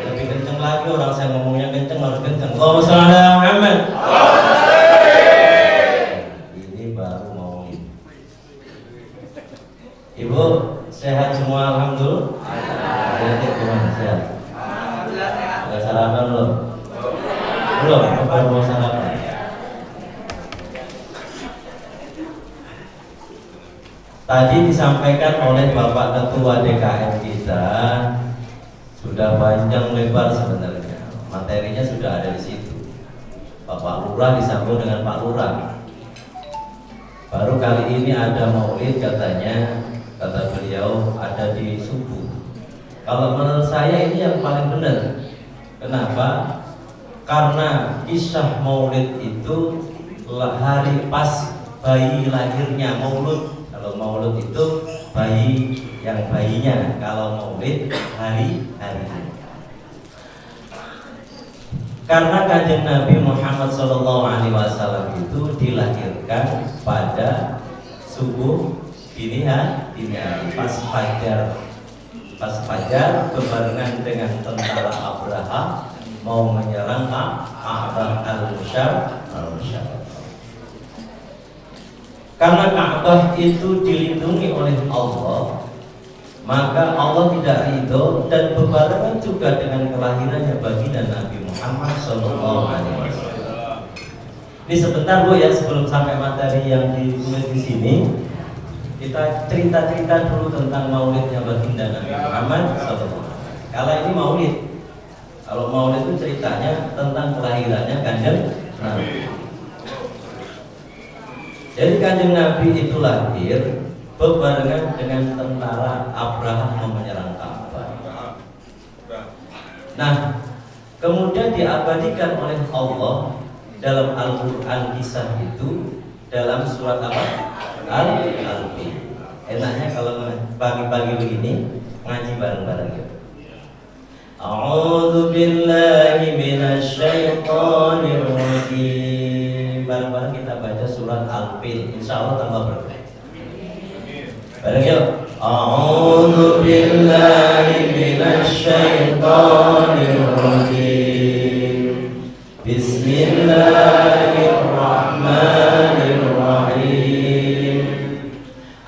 Lebih kenceng lagi, orang saya ngomongnya kenceng harus kenceng. Allahumma shalli ala Muhammad. Ini baru mau. Ibu sehat semua alhamdulillah. Adik gimana sehat? Udah sarapan belum? Belum? Apa mau sarapan? Tadi disampaikan oleh Bapak Ketua DKM kita, sudah panjang lebar sebenarnya, materinya sudah ada di situ. Bapak Lurah disambung dengan Pak Lurah. Baru kali ini ada maulid katanya, kata beliau ada di subuh. Kalau menurut saya ini yang paling benar. Kenapa? Karena kisah maulid itu hari pas bayi lahirnya maulud. Kalau maulud itu bayi yang bayinya, kalau maulid hari-harinya. Karena kanjeng Nabi Muhammad SAW itu dilahirkan pada subuh dini hari, pas fajar berbarengan dengan tentara Abraha mau menyerang Ka'bah al-Musyarraf. Karena Ka'bah itu dilindungi oleh Allah, maka Allah tidak ridho dan berbarengan juga dengan kelahirannya baginda Nabi Muhammad SAW. Ini sebentar Bu ya, sebelum sampai materi yang ditulis di sini, kita cerita-cerita dulu tentang maulidnya baginda Nabi Muhammad SAW. Kalau ini maulid, kalau maulid itu ceritanya tentang kelahirannya kanjeng Nabi. Jadi kanjeng Nabi itu lahir berbarengan dengan tentara Abraha mau menyerang Ka'bah. Nah, kemudian diabadikan oleh Allah dalam Al-Quran kisah itu dalam surat apa? Al-Anfal. Enaknya kalau pagi-pagi begini ngaji bareng-bareng ya. A'udzu billahi minasy syaithanir rajim. Bareng-bareng kita baca surat Al-Anfal. Insyaallah tambah berkah. Bareng yuk. A'udzu billahi minasy syaithanir rajim. Bismillahirrahmanirrahim.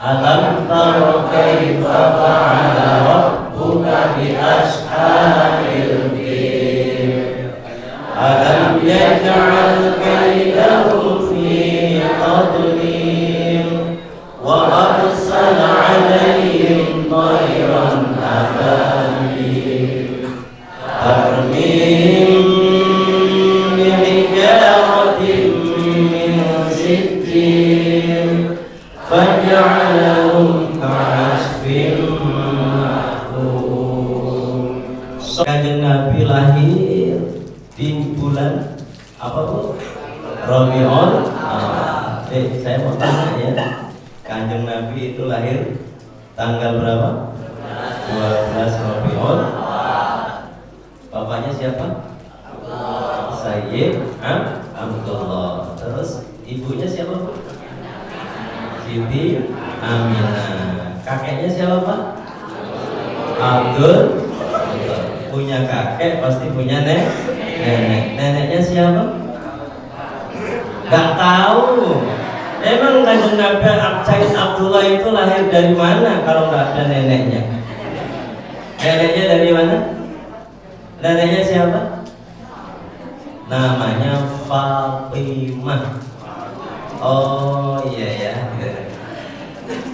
Alam tara kaifa fa'ala rabbuka bi ashabil fil. Alam yaj'al kaydahum fi tadlil wa arsala 'alayhim tayran ababil tarmihim bi'ijaratin min sijil faj'alahum ka'asfin ma'kul. Kanjeng Nabi lahir di bulan apa Bu? Rabiul Awal. Saya mau tanya ya, kanjeng Nabi itu lahir tanggal berapa? 12 Rabiul Awal. Bapaknya siapa? Sayyid Abdullah. Terus ibunya siapa Bu? Siti Aminah. Kakeknya siapa Pak? Abdul. Punya kakek pasti punya nenek. Neneknya siapa? Gak tahu. Emang kanjeng Nabi Sayyid Abdullah itu lahir dari mana kalau nggak ada neneknya? Neneknya dari mana? Neneknya siapa? Namanya Fatimah. Oh iya ya.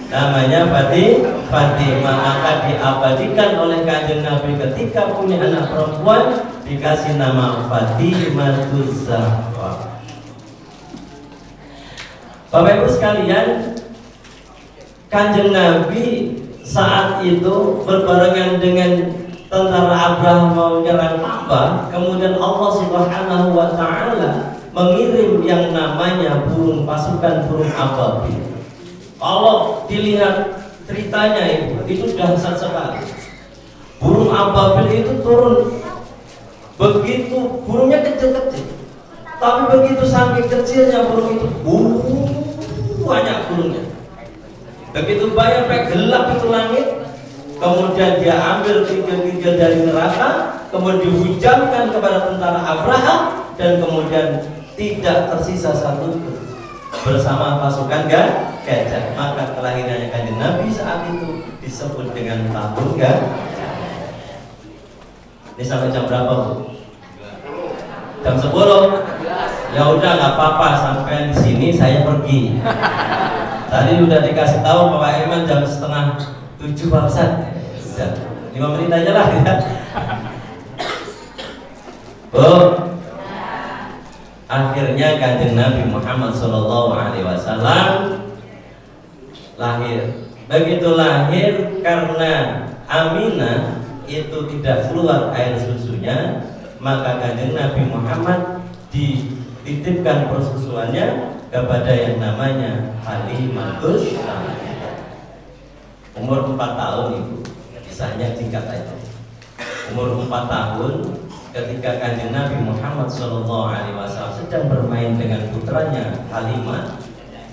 Namanya Fatimah. Maka diabadikan oleh kanjeng Nabi ketika punya anak perempuan dikasih nama Fatimah Zahra. Bapak Ibu sekalian, kanjeng Nabi saat itu berbarengan dengan tentara Abraha mau menyerang Ka'bah, kemudian Allah Subhanahu wa taala mengirim yang namanya pasukan burung ababil. Kalau dilihat ceritanya itu dahsyat sekali. Burung ababil itu turun, begitu burungnya kecil-kecil, tapi begitu saking kecilnya burung itu banyak burungnya. Begitu banyak sampai gelap itu langit. Kemudian dia ambil kintil-kintil dari neraka, kemudian dihujankan kepada tentara Abraha, dan kemudian tidak tersisa satu bersama pasukan gajah. Maka kelahirannya kanjeng Nabi saat itu disebut dengan tahun gajah. Ini sampai jam berapa Bu? Jam 10. Ya udah nggak apa-apa, sampai di sini saya pergi. Tadi udah dikasih tahu Pak Iman jam 6:30 Pak Ustaz. Sudah 5 menit aja lah ya. Bu, akhirnya kanjeng Nabi Muhammad SAW lahir. Begitu lahir, karena Aminah itu tidak keluar air susunya, maka kanjeng Nabi Muhammad dititipkan persusuannya kepada yang namanya Halimatus Sa'diyah. Umur 4 tahun Ibu, kisahnya singkat aja. Umur 4 tahun ketika Kanjeng Nabi Muhammad SAW sedang bermain dengan putranya Halimah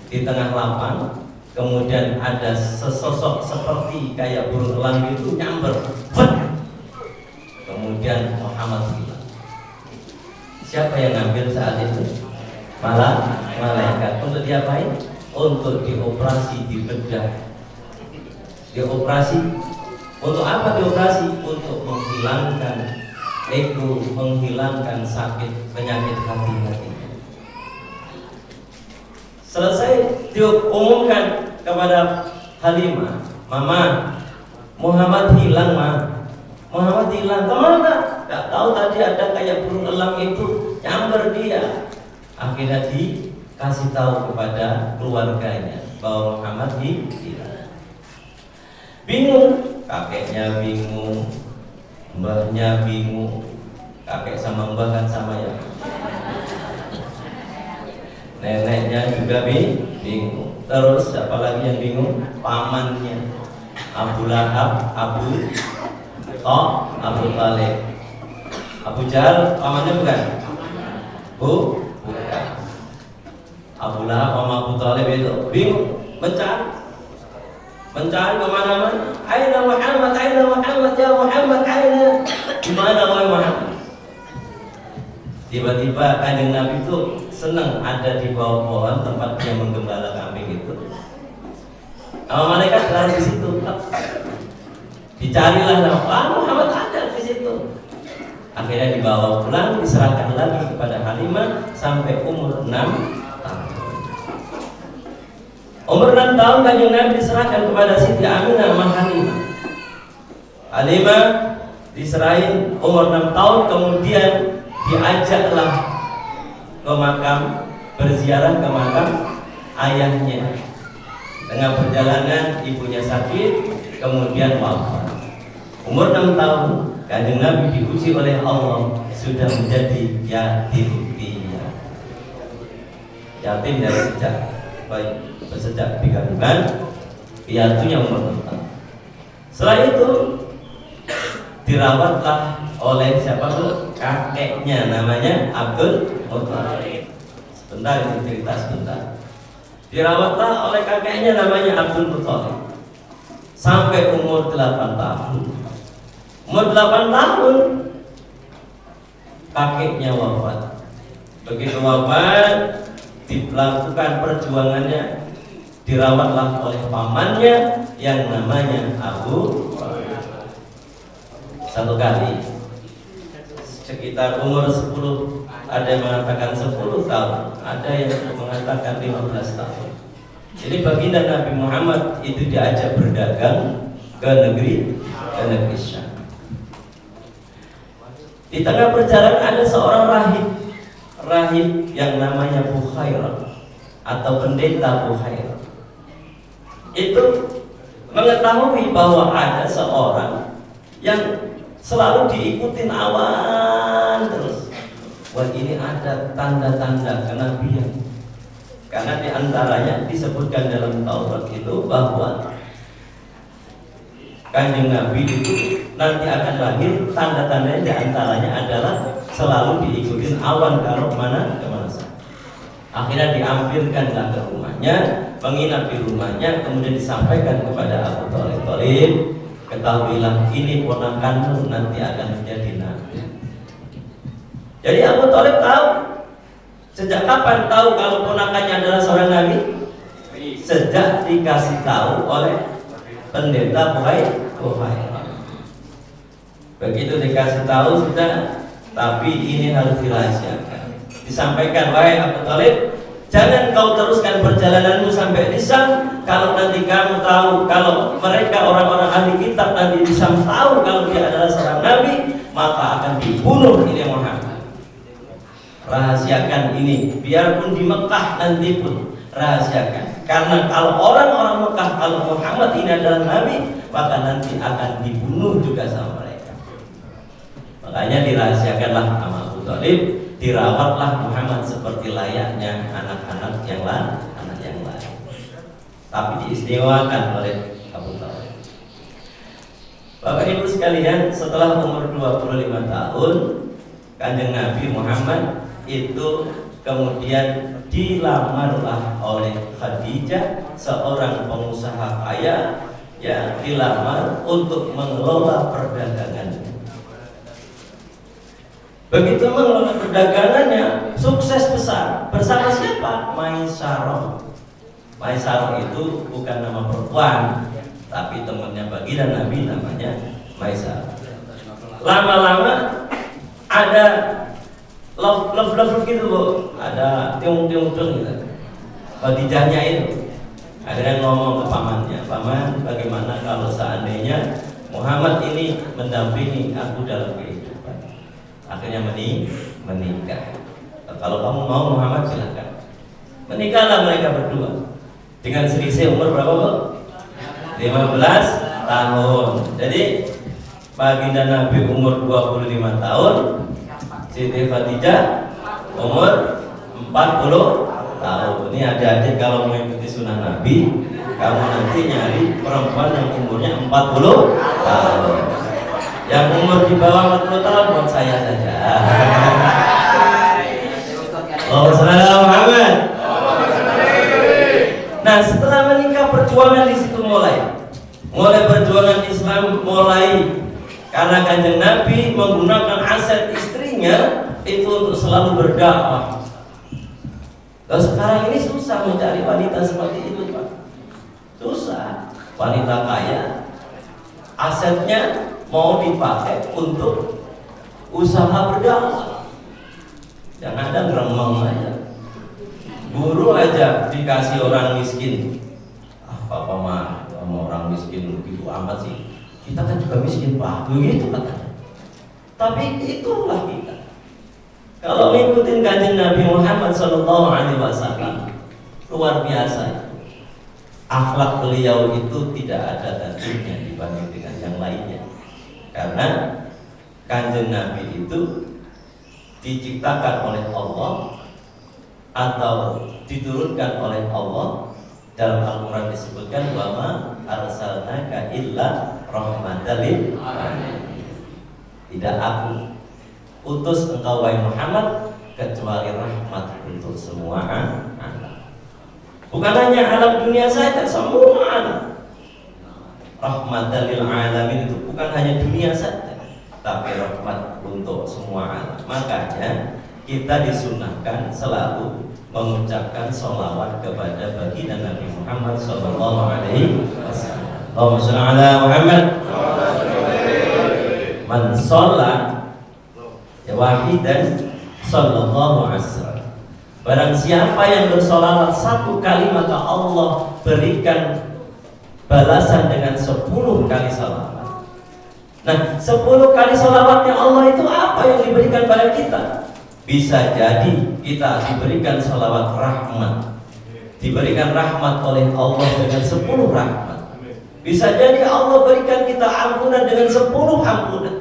di tengah lapang, kemudian ada sesosok seperti kayak burung elang itu nyamber, kemudian Muhammad hilang. Siapa yang ngambil saat itu? Malaikat. Untuk diapain? Untuk dioperasi, dibedah. Dioperasi. Untuk apa dioperasi? Untuk menghilangkan ego, menghilangkan sakit, penyakit hati-hati. Selesai diumumkan kepada Halimah, Mama, Muhammad hilang, Ma. Muhammad hilang. Kemana? Gak tahu, tadi ada kayak burung elang itu nyamber dia. Akhirnya dikasih tahu kepada keluarganya bahwa Muhammad hilang. Bingung, kakeknya bingung, mbahnya bingung. Kakek sama mbah kan sama ya. Neneknya juga bingung. Terus siapa lagi yang bingung? Pamannya Abu Lahab, Abu Talib. Abu Jahal pamannya bukan? Bukan. Abu Lahab sama Abu Talib itu bingung, mencari kemana-mana. Aina Muhammad, aina Muhammad, ya Muhammad, aina. Di mana wahai Muhammad? Tiba-tiba Kanjeng Nabi itu senang ada di bawah pohon tempat dia menggembala kambing itu. Sama malaikat berada di situ. Dicarilah Muhammad ada di situ. Akhirnya dibawa pulang, diserahkan lagi kepada Halimah sampai umur 6 tahun. Umur 6 tahun Kanjeng Nabi diserahkan kepada Siti Aminah sama Halimah. Halimah diserahin umur 6 tahun, kemudian diajaklah ke makam, berziarah ke makam ayahnya. Tengah perjalanan ibunya sakit, kemudian wafat. Umur 6 tahun Kanjeng Nabi diuji oleh Allah sudah menjadi yatim piatu. Yatim dari sejak di kandungan, piatunya umur 6 tahun. Setelah itu dirawatlah oleh siapa tuh? Kakeknya, namanya Abdul Muthalib. Sebentar, ini cerita sebentar. Dirawatlah oleh kakeknya namanya Abdul Muthalib sampai umur 8 tahun. Umur 8 tahun kakeknya wafat. Begitu wafat, dilakukan perjuangannya, dirawatlah oleh pamannya yang namanya Abu. Satu kali sekitar umur 10, ada yang mengatakan 10 tahun, ada yang mengatakan 15 tahun. Jadi baginda Nabi Muhammad itu diajak berdagang ke negeri Syam. Di tengah perjalanan ada seorang rahib yang namanya Bukhairah atau pendeta Bukhairah. Itu mengetahui bahwa ada seorang yang selalu diikutin awan terus. Wah, ini ada tanda-tanda kenabian. Karena diantaranya disebutkan dalam Taurat itu bahwa Kanjeng Nabi itu nanti akan lahir, tanda-tandanya diantaranya adalah selalu diikutin awan kalau kemana saja. Akhirnya diambilkanlah ke rumahnya, menginap di rumahnya, kemudian disampaikan kepada Abu Talib, ketahuilah ini ponakanmu nanti akan menjadi nabi. Jadi Abu Talib tahu. Sejak kapan tahu kalau ponakannya adalah seorang nabi? Sejak dikasih tahu oleh pendeta Bukhairah. Begitu dikasih tahu sudah, tapi ini harus dirahasiakan. Disampaikan, wahai Abu Talib, jangan kau teruskan perjalananmu sampai di Syam. Kalau nanti kamu tahu, kalau mereka orang-orang ahli kitab nanti di Syam tahu kalau dia adalah seorang nabi, maka akan dibunuh ini Muhammad. Rahasiakan ini, biarpun di Mekah nanti pun rahasiakan. Karena kalau orang-orang Mekah kalau Muhammad ini adalah nabi, maka nanti akan dibunuh juga sama mereka. Makanya dirahasiakanlah sama Abu Talib, dirawatlah Muhammad seperti layaknya anak-anak yang lain. Tapi diistimewakan oleh Abu Talib. Bapak Ibu sekalian, setelah umur 25 tahun Kanjeng Nabi Muhammad itu kemudian dilamarlah oleh Khadijah, seorang pengusaha kaya yang dilamar untuk mengelola perdagangannya. Begitu mengelola perdagangannya, sukses besar. Bersama siapa? Maisarah. Maisarah itu bukan nama perempuan, tapi temannya baginda Nabi, namanya Maisarah. Lama-lama ada love gitu Bu, ada tiung-tiung gitu. Khadijahnya itu akhirnya ngomong ke pamannya, paman bagaimana kalau seandainya Muhammad ini mendampingi aku dalam kehidupan. Akhirnya menikah. Kalau kamu mau Muhammad silakan. Menikahlah mereka berdua dengan selisih umur berapa Bu? 15 tahun. Jadi baginda Nabi umur 25 tahun, Siti Khadijah umur 40 tahun. Ini adik-adik kalau mengikuti sunnah Nabi, kamu nanti nyari perempuan yang umurnya 40 tahun. Yang umur di bawah 40 tahun buat saya saja. Wassalamualaikum Muhammad. Nah, setelah menikah perjuangan di situ mulai perjuangan Islam karena Kanjeng Nabi menggunakan aset istrinya itu untuk selalu berdakwah. Kalau sekarang ini susah mencari wanita seperti itu Pak. Susah. Wanita kaya asetnya mau dipakai untuk usaha berdakwah. Yang ada gremeng aja. Guru aja dikasih orang miskin. Papa mah sama orang miskin begitu amat sih. Kita kan juga miskin Pak. Begitu katanya. Tapi itulah kita. Kalau ngikutin Kanjeng Nabi Muhammad SAW, luar biasa. Akhlak beliau itu tidak ada tandingnya dibanding dengan yang lainnya. Karena Kanjeng Nabi itu diciptakan oleh Allah atau diturunkan oleh Allah. Dalam Al-Quran disebutkan wa ma arsalnaka illa rahmatan lil alamin. Tidak aku utus engkau wahai Muhammad kecuali rahmat untuk semua anak. Bukan hanya alam dunia saja, semua anak. Rahmatan lil alamin itu bukan hanya dunia saja, tapi rahmat untuk semua anak. Makanya kita disunahkan selalu mengucapkan sholawat kepada baginda Nabi Muhammad sallallahu alaihi wasallam. Allahumma shalli ala Muhammad. Man shalla wahidan sallallahu alaihi wasallam. Barang siapa yang bersolawat satu kali, maka Allah berikan balasan dengan 10 kali salawat. Nah, 10 kali salawatnya Allah itu apa yang diberikan pada kita? Bisa jadi kita diberikan salawat rahmat, diberikan rahmat oleh Allah dengan 10 rahmat. Bisa jadi Allah berikan kita ampunan dengan 10 ampunan.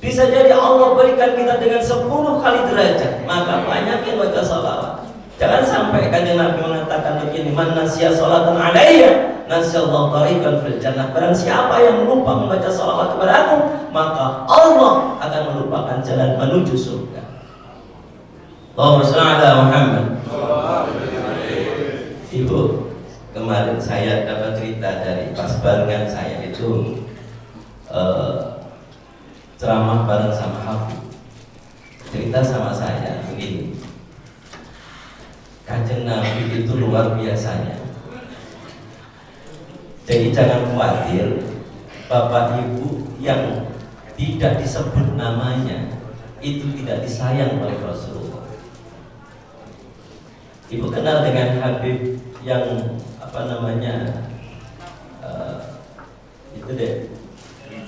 Bisa jadi Allah berikan kita dengan 10 kali derajat. Maka banyakin baca salawat. Jangan sampai Kanjeng Nabi mengatakan begini, man nasiya sholatan alayya nasyallahu tariqan fil jannah. Barang siapa yang lupa membaca salawat kepada aku, maka Allah akan melupakan jalan menuju surga. Allahumma shalli ala Muhammad. Ibu, kemarin saya dapat cerita dari pas barengan saya itu ceramah bareng sama Habib. Cerita sama saya begini, Kanjeng Nabi itu luar biasanya. Jadi jangan khawatir, Bapak Ibu yang tidak disebut namanya itu tidak disayang oleh Rasulullah. Ibu kenal dengan Habib yang apa namanya itu deh,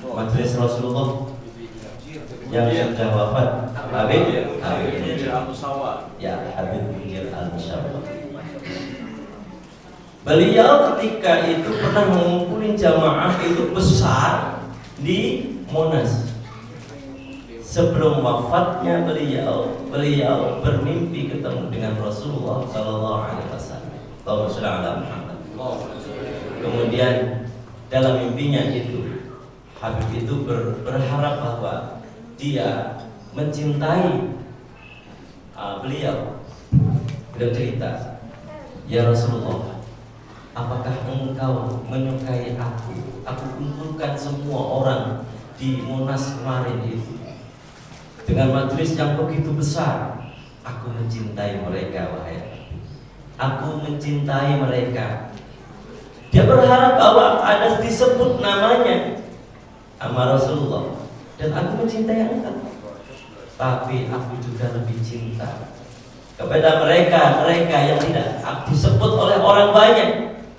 majelis Rasulullah yang sudah wafat, Habib Al-Musawwar. Ya, Habib Al-Musawwar. Beliau ketika itu pernah mengumpulin jamaah itu besar di Monas. Sebelum wafatnya beliau bermimpi ketemu dengan Rasulullah Sallallahu Alaihi Wasallam. Allahumma shalli ala Muhammad. Kemudian dalam mimpinya itu Habib itu berharap bahwa dia mencintai beliau cerita, ya Rasulullah, apakah engkau menyukai aku? Aku kumpulkan semua orang di Monas kemarin itu dengan majelis yang begitu besar. Aku mencintai mereka, wahai aku mencintai mereka. Dia berharap bahwa ada disebut namanya sama Rasulullah, dan aku mencintai engkau. Tapi aku juga lebih cinta kepada mereka yang tidak disebut oleh orang banyak.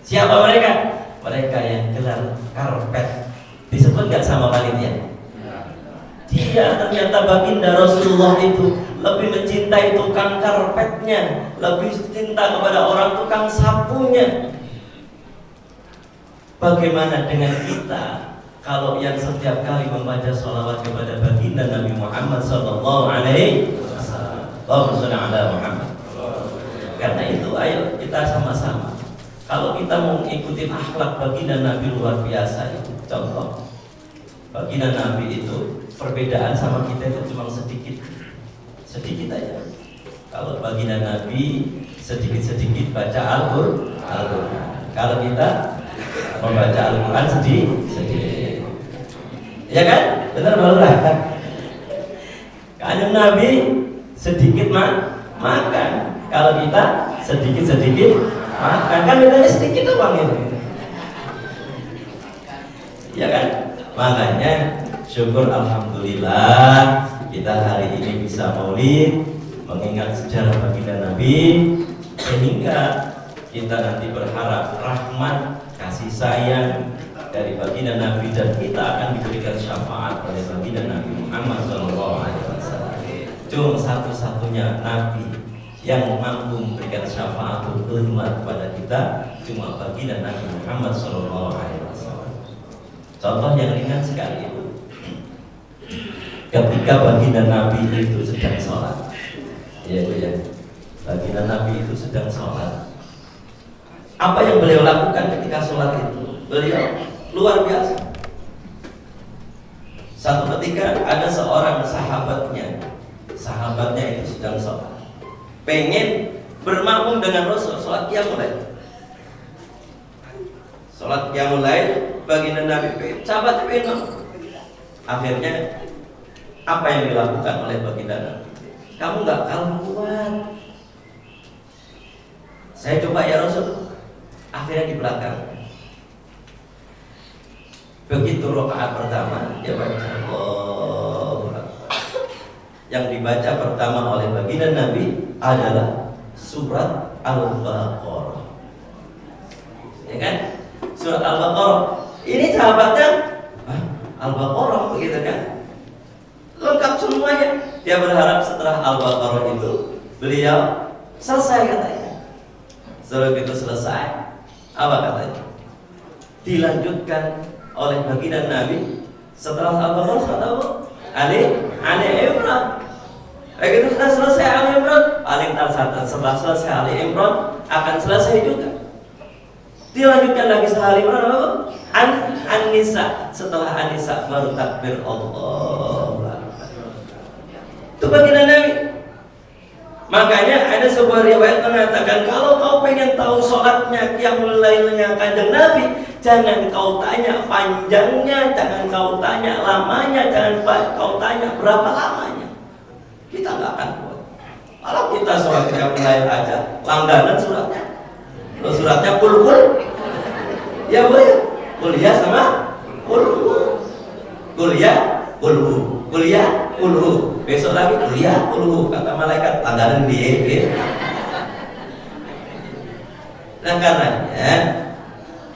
Siapa mereka? Mereka yang gelar karpet. Disebut gak sama panitia? Dia ternyata baginda Rasulullah itu lebih mencintai tukang karpetnya, lebih cinta kepada orang tukang sapunya. Bagaimana dengan kita kalau yang setiap kali membaca sholawat kepada baginda Nabi Muhammad Sallallahu Alaihi Wasallam? Allahumma sholli ala Muhammad. Karena itu ayo kita sama-sama. Kalau kita mau ikutin akhlak baginda Nabi luar biasa itu. Contoh, baginda Nabi itu perbedaan sama kita itu cuma sedikit aja. Kalau baginda Nabi sedikit-sedikit baca Al-Quran. Kalau kita membaca Al-Quran sedikit. Ya kan? Benar barulah kan? Kanjeng Nabi sedikit makan. Kalau kita sedikit makan, kan bedanya sedikit doang itu. Ya kan? Makanya syukur alhamdulillah kita hari ini bisa maulid mengingat sejarah baginda Nabi, sehingga kita nanti berharap rahmat kasih sayang dari baginda Nabi, dan kita akan diberikan syafaat oleh baginda Nabi Muhammad SAW. Cuma satu-satunya Nabi yang mampu memberikan syafaat umat kepada kita cuma baginda Nabi Muhammad SAW. Contoh yang ringan sekali itu, ketika baginda Nabi itu sedang sholat, baginda Nabi itu sedang sholat. Apa yang beliau lakukan ketika sholat itu? Beliau luar biasa. Satu ketika ada seorang sahabatnya itu sedang sholat, pengen bermakmum dengan Rasul, sholat qiyamul lail. Sholat qiyamul lail, baginda Nabi sahabat pengen. Akhirnya apa yang dilakukan oleh baginda Nabi? Kamu nggak kalah kuat. Saya coba ya Rasul. Akhirnya di belakang. Begitu rakaat pertama dia baca Allahu Akbar. Yang dibaca pertama oleh baginda Nabi adalah surat Al-Baqarah. Ya kan? Surat Al-Baqarah. Ini sahabatnya Al-Baqarah begitu kan? Lengkap semuanya. Dia berharap setelah Al-Baqarah itu beliau selesai katanya. Setelah itu selesai, apa katanya? Dilanjutkan oleh baginda Nabi setelah Al-Baqarah surat apa? Ali Imran. Begitu sudah selesai Ali Imran, paling setelah selesai Ali Imran akan selesai juga. Dilanjutkan lagi setelah Ali Imran apa? An-Nisa. Setelah An-Nisa baru takbir Allah. Itu baginda Nabi. Makanya ada sebuah riwayat mengatakan, kalau kau pengen tahu sholatnya qiyamul lailnya kanjeng Nabi, jangan kau tanya panjangnya, jangan kau tanya lamanya, jangan kau tanya berapa lamanya. Kita nggak akan kuat. Kalau kita sholat qiyamul lail aja, langganan suratnya. Kalau suratnya kul, ya boleh. Kuliah sama kuliah kulhu. Besok lagi kuliah kulhu, kata malaikat langganan dia. Nah karenanya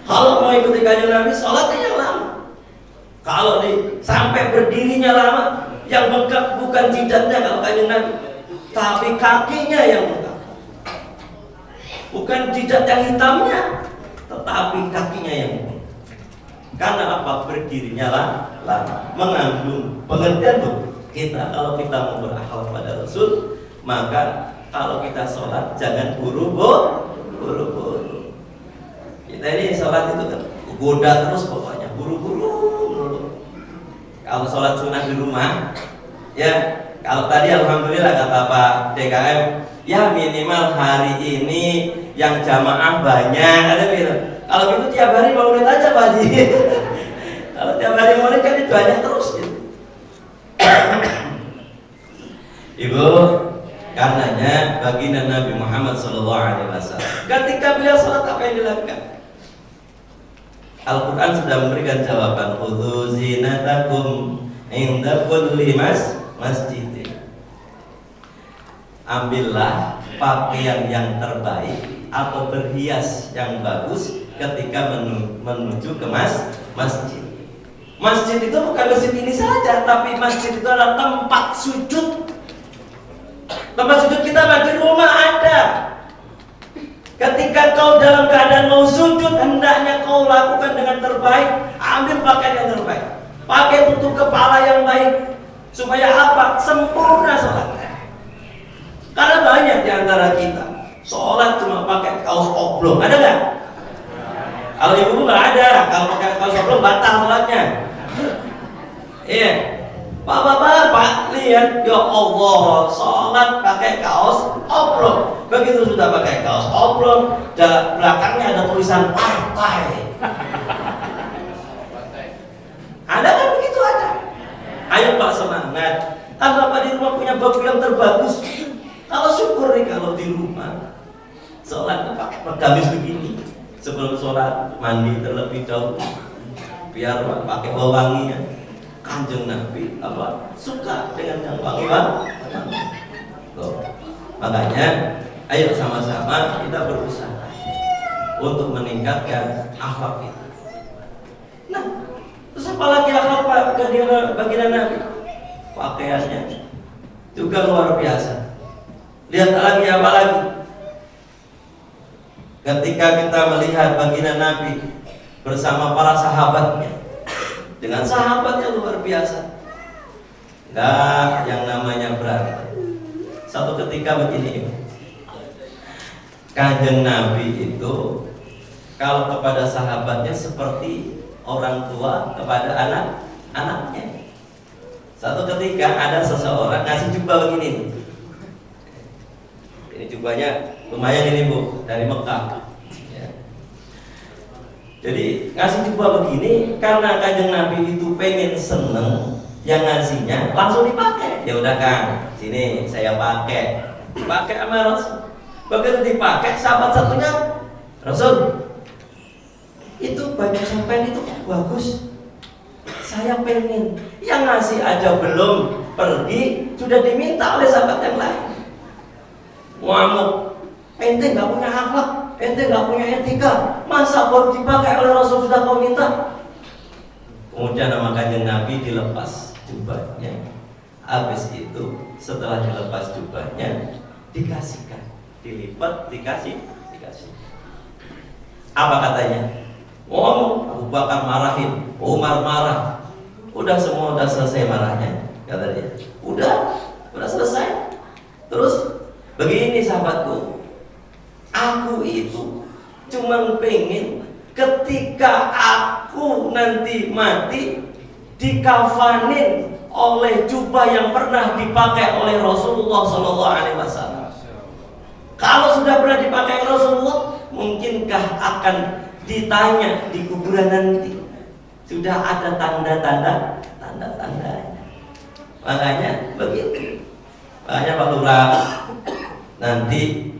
kalau mau ikuti kanjeng Nabi, sholatnya yang lama. Kalau sampai berdirinya lama, yang bengkak bukan jidatnya kalau kanjeng Nabi, tapi kakinya yang bengkak. Bukan jidat yang hitamnya, tetapi kakinya yang bengkak. Karena apa? Berdirinya lama, mengandung pengertian tuh. Kita kalau kita mau berakhlak pada Rasul, maka kalau kita sholat jangan buru-buru. Kita ini sholat itu kan goda terus pokoknya, buru-buru. Kalau sholat sunnah di rumah, ya Kalau tadi alhamdulillah kata Pak DKM, ya minimal hari ini yang jamaah banyak, ada gitu. Kalau gitu tiap hari maulid aja Pak Haji. Kalau tiap hari maulid kan itu banyak terus gitu. Ibu, karenanya baginda Nabi Muhammad SAW ketika beliau sholat apa yang dilakukan? Al-Quran sudah memberikan jawaban, khudzu zinatakum inda kulli masjid. Ambillah pakaian yang terbaik atau berhias yang bagus ketika menuju ke masjid. Masjid itu bukan masjid ini saja, tapi masjid itu adalah tempat sujud. Tempat sujud kita di rumah ada. Ketika kau dalam keadaan mau sujud, hendaknya kau lakukan dengan terbaik. Ambil pakaian yang terbaik, pakai tutup kepala yang baik, supaya apa? Sempurna sholatnya. Karena banyak di antara kita sholat cuma pakai kaos oblong, ada nggak? Kalau ibu nggak ada, kalau pakai kaos oblong batal sholatnya. Iya, bapak lihat, ya Allah, sholat pakai kaos oblong. Begitu sudah pakai kaos oblong, belakangnya ada tulisan partai. Ada kan begitu ada. Ayo Pak semangat. Kan Bapak di rumah punya baju yang terbagus. Kalau syukur nih kalau di rumah sholat pakai gamis begini. Sebelum sholat mandi terlebih dahulu, biar pakai wanginya. Kanjeng Nabi apa suka dengan yang wangi-wangi. Makanya ayo sama-sama kita berusaha untuk meningkatkan akhlak kita. Nah, terus apalagi akhlak baginda Nabi? Pakaiannya juga luar biasa. Lihat lagi apa lagi? Ketika kita melihat baginda Nabi bersama para sahabatnya, dengan sahabatnya luar biasa. Enggak yang namanya berantem. Satu ketika begini, Kanjeng Nabi itu kalau kepada sahabatnya seperti orang tua kepada anak-anaknya. Satu ketika ada seseorang ngasih jubah begini nih. Ini jubahnya lumayan ini Bu, dari Mekah. Ya. Jadi ngasih jubah begini karena Kanjeng Nabi itu pengen seneng, yang ngasihnya langsung dipakai. Ya udah Kang, sini saya pakai sama Rasul. Begitu dipakai, sahabat satunya, Rasul, itu baju sampean itu bagus. Saya pengen. Yang ngasih aja belum pergi, sudah diminta oleh sahabat yang lain. Ngamuk, ente nggak punya akhlak, ente nggak punya etika. Masa baru dipakai oleh Rasul sudah kau minta? Kemudian nama Kanjeng Nabi dilepas jubahnya. Habis itu setelah dilepas jubahnya dikasihkan, dilipat, dikasih. Apa katanya? Ngomong, Abu Bakar marahin, Umar marah. Udah semua udah selesai marahnya, kata dia. Udah selesai. Terus begini sahabatku, aku itu cuma pengen ketika aku nanti mati dikafanin oleh jubah yang pernah dipakai oleh Rasulullah SAW. Kalau sudah pernah dipakai Rasulullah, mungkinkah akan ditanya di kuburan nanti? Sudah ada tanda-tanda. Makanya begitu. Makanya Pak Lurah, nanti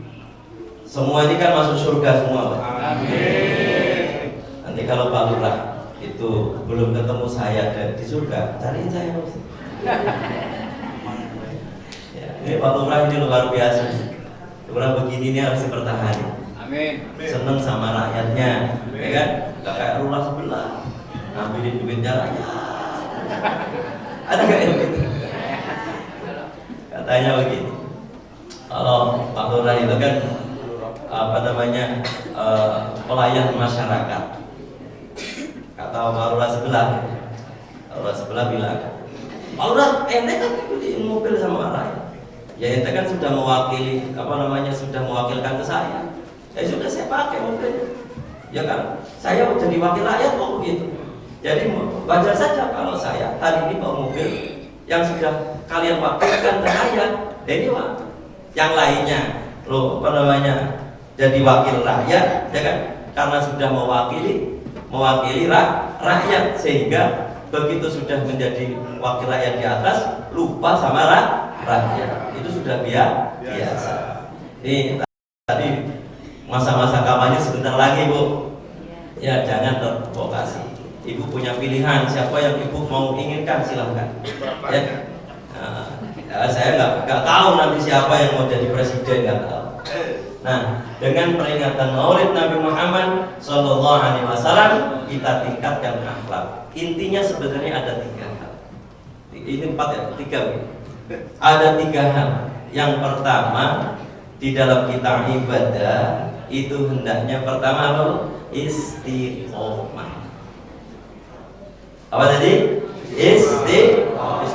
semua ini kan masuk surga semua, Pak. Amin. Nanti kalau Pak Lurah itu belum ketemu saya di surga, cariin saya Pak. Ya, ini Pak Lurah ini luar biasa. Lurah begini ini harus dipertahankan. Amin. Seneng sama rakyatnya, ya kan? Gak kayak lurah sebelah, ngambilin duitnya rakyat. Ada gak yang gitu? Katanya begini, kalau Pak Lurah itu kan pelayan masyarakat. Kata Pak Lurah sebelah bilang, Pak Lurah, ente kan beliin mobil sama rakyat. Ya ente kan sudah mewakili sudah mewakilkan ke saya. Ya sudah saya pakai mobil. Ya kan, saya jadi wakil rakyat kok begitu. Jadi wajar saja kalau saya hari ini bawa mobil yang sudah kalian wakilkan ke rakyat. Jadi yang lainnya loh apa namanya jadi wakil rakyat ya kan, karena sudah mewakili rakyat, sehingga begitu sudah menjadi wakil rakyat di atas lupa sama rakyat. Itu sudah biasa. Ini tadi masa-masa kampanye sebentar lagi Bu, ya jangan terprovokasi. Ibu punya pilihan siapa yang ibu mau inginkan, silahkan ya. Saya nggak tahu nanti siapa yang mau jadi presiden, nggak tahu. Nah, dengan peringatan Maulid Nabi Muhammad SAW kita tingkatkan akhlak. Intinya sebenarnya ada 3 hal. Ini 4 ya, 3 ada 3 hal. Yang pertama, di dalam kita ibadah itu hendaknya pertama apa? Istiqomah. Apa tadi? Istiqomah.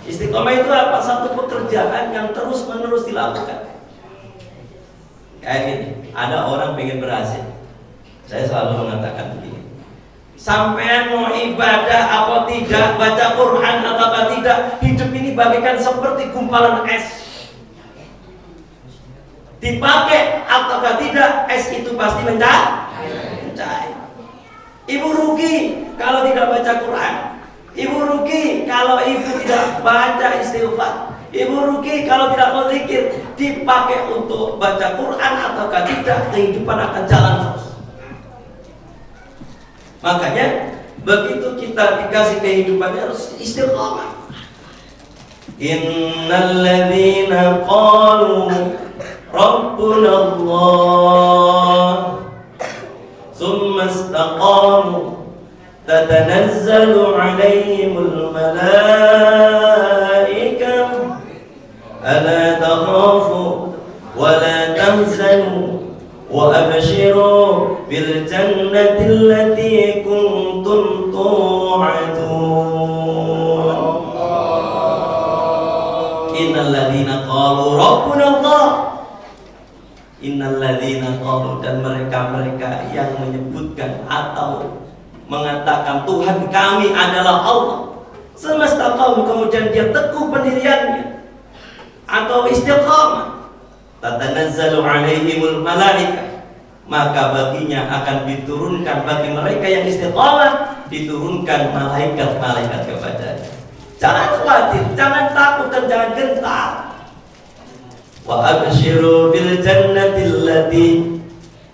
Istiqomah itu apa? Satu pekerjaan yang terus menerus dilakukan. Kayak gini, ada orang pengen berhasil. Saya selalu mengatakan begini, sampean mau ibadah apa tidak, baca Quran atau tidak, hidup ini bagaikan seperti gumpalan es. Dipakai atau tidak, es itu pasti mencair. Ibu rugi kalau tidak baca Quran. Ibu rugi kalau ibu tidak baca istighfar. Ibu rugi kalau tidak berzikir. Dipakai untuk baca Quran atau tidak, kehidupan akan jalan terus. Makanya begitu kita dikasih kehidupan harus istiqomah. Innal ladzina qalu rabbuna Allah summa istaqamu tatanazzalu alaihimul malaikah alla takhafu wa la tahzanu wa abshiru bil jannati allati kuntum tu'adun. Innal ladzina qalu rabbuna Allah, innal ladzina qalu, dan mereka-mereka yang menyebutkan atau mengatakan Tuhan kami adalah Allah, semesta kaum, kemudian dia teguh pendiriannya atau istiqamah, tatanazzalu alaihimul malaikah, maka baginya akan diturunkan, bagi mereka yang istiqamah diturunkan malaikat-malaikat kepadanya. Jangan khawatir, jangan takut, dan jangan gentar. Wa abshiru bil jannati allati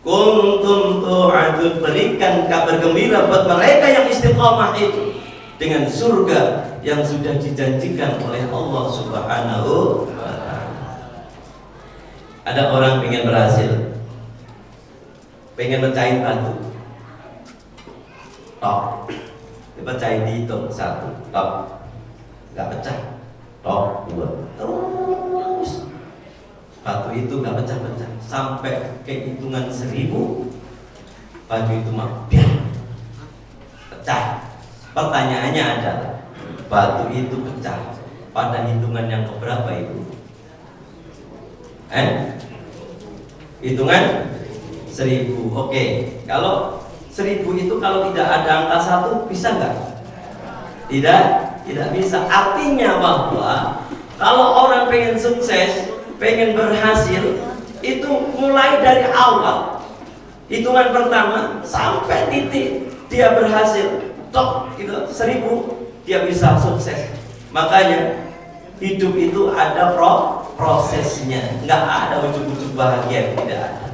kuntum tu'adun, berikan kabar gembira buat mereka yang istiqamah itu dengan surga yang sudah dijanjikan oleh Allah Subhanahu wa ta'ala. Ada orang pengen berhasil, pengen mecahin batu, tok, dipecahin, dihitung 1, tok, nggak pecah, tok, 2, terus batu itu nggak pecah-pecah sampai kehitungan 1000, batu itu mah pecah. Pertanyaannya adalah batu itu pecah pada hitungan yang keberapa itu? Hitungan 1000. Oke, kalau 1000 itu kalau tidak ada angka 1 bisa nggak? Tidak bisa. Artinya bahwa kalau orang pengen sukses, pengen berhasil, itu mulai dari awal hitungan pertama sampai titik dia berhasil, tok gitu 1000, dia bisa sukses. Makanya hidup itu ada prosesnya, nggak ada ujung-ujung bahagia, tidak ada,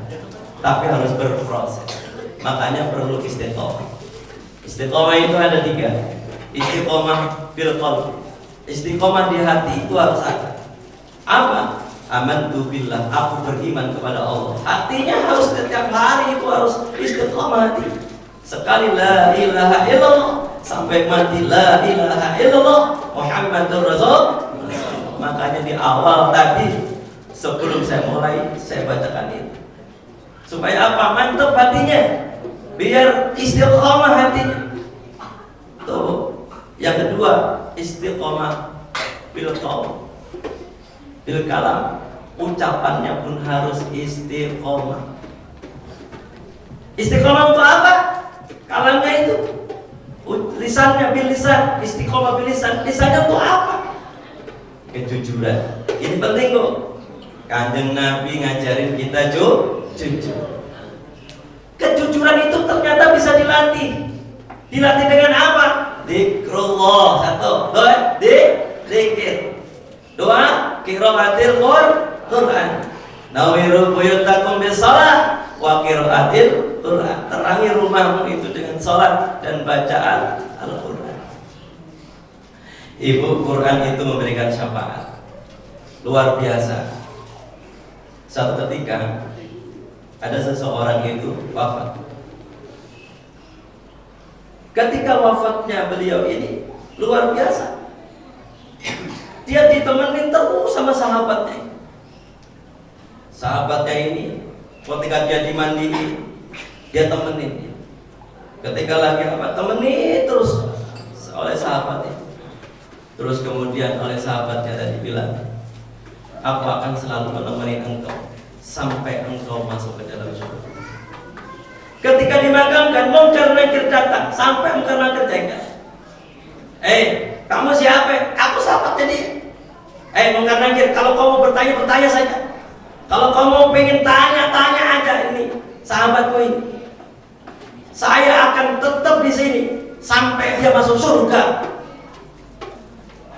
tapi harus berproses. Makanya perlu istiqomah. Istiqomah itu ada 3. Istiqomah bil qalb, istiqomah di hati itu harus ada. Apa? Amantu billah, aku beriman kepada Allah. Hatinya harus setiap hari itu harus istiqomah hati. Sekali la ilaha illallah sampai mati la ilaha illallah Muhammadur Rasul. Makanya di awal tadi sebelum saya mulai saya bacakan ini supaya apa? Mantap hatinya, biar istiqomah hatinya. Tuh. Yang kedua, istiqomah bil qaul, bil kalam, ucapannya pun harus istiqomah. Istiqomah untuk apa? Kalamnya itu, lisannya bil lisan, istiqomah bil lisan. Lisannya untuk apa? kejujuran. Ini penting kok. Kanjeng Nabi ngajarin kita jujur. Kejujuran itu ternyata bisa dilatih. Dilatih dengan apa? Zikrullah. Satu, dua, zikir. Doa, qiraatil Quran. Nawiru buyutakum bisalah wa qiraatil Quran. Terangi rumahmu itu dengan salat dan bacaan Al-Quran. Ibu, Quran itu memberikan syafaat luar biasa. Satu ketika ada seseorang itu wafat. Ketika wafatnya beliau ini luar biasa. Dia ditemenin terus sama sahabatnya. Sahabatnya ini ketika dia dimandiin, dia temenin. Ketika lagi apa, temenin terus oleh sahabatnya. Terus kemudian oleh sahabatnya tadi bilang, aku akan selalu menemani engkau sampai engkau masuk ke dalam surga. Ketika dimakamkan, Munkar Nakir datang sampai Munkar Nakir jengkel. Kamu siapa? Aku sahabatnya dia. Munkar Nakir, kalau kamu bertanya, bertanya saja. Kalau kamu pengen tanya, tanya aja ini sahabatku ini. Saya akan tetap di sini sampai dia masuk surga.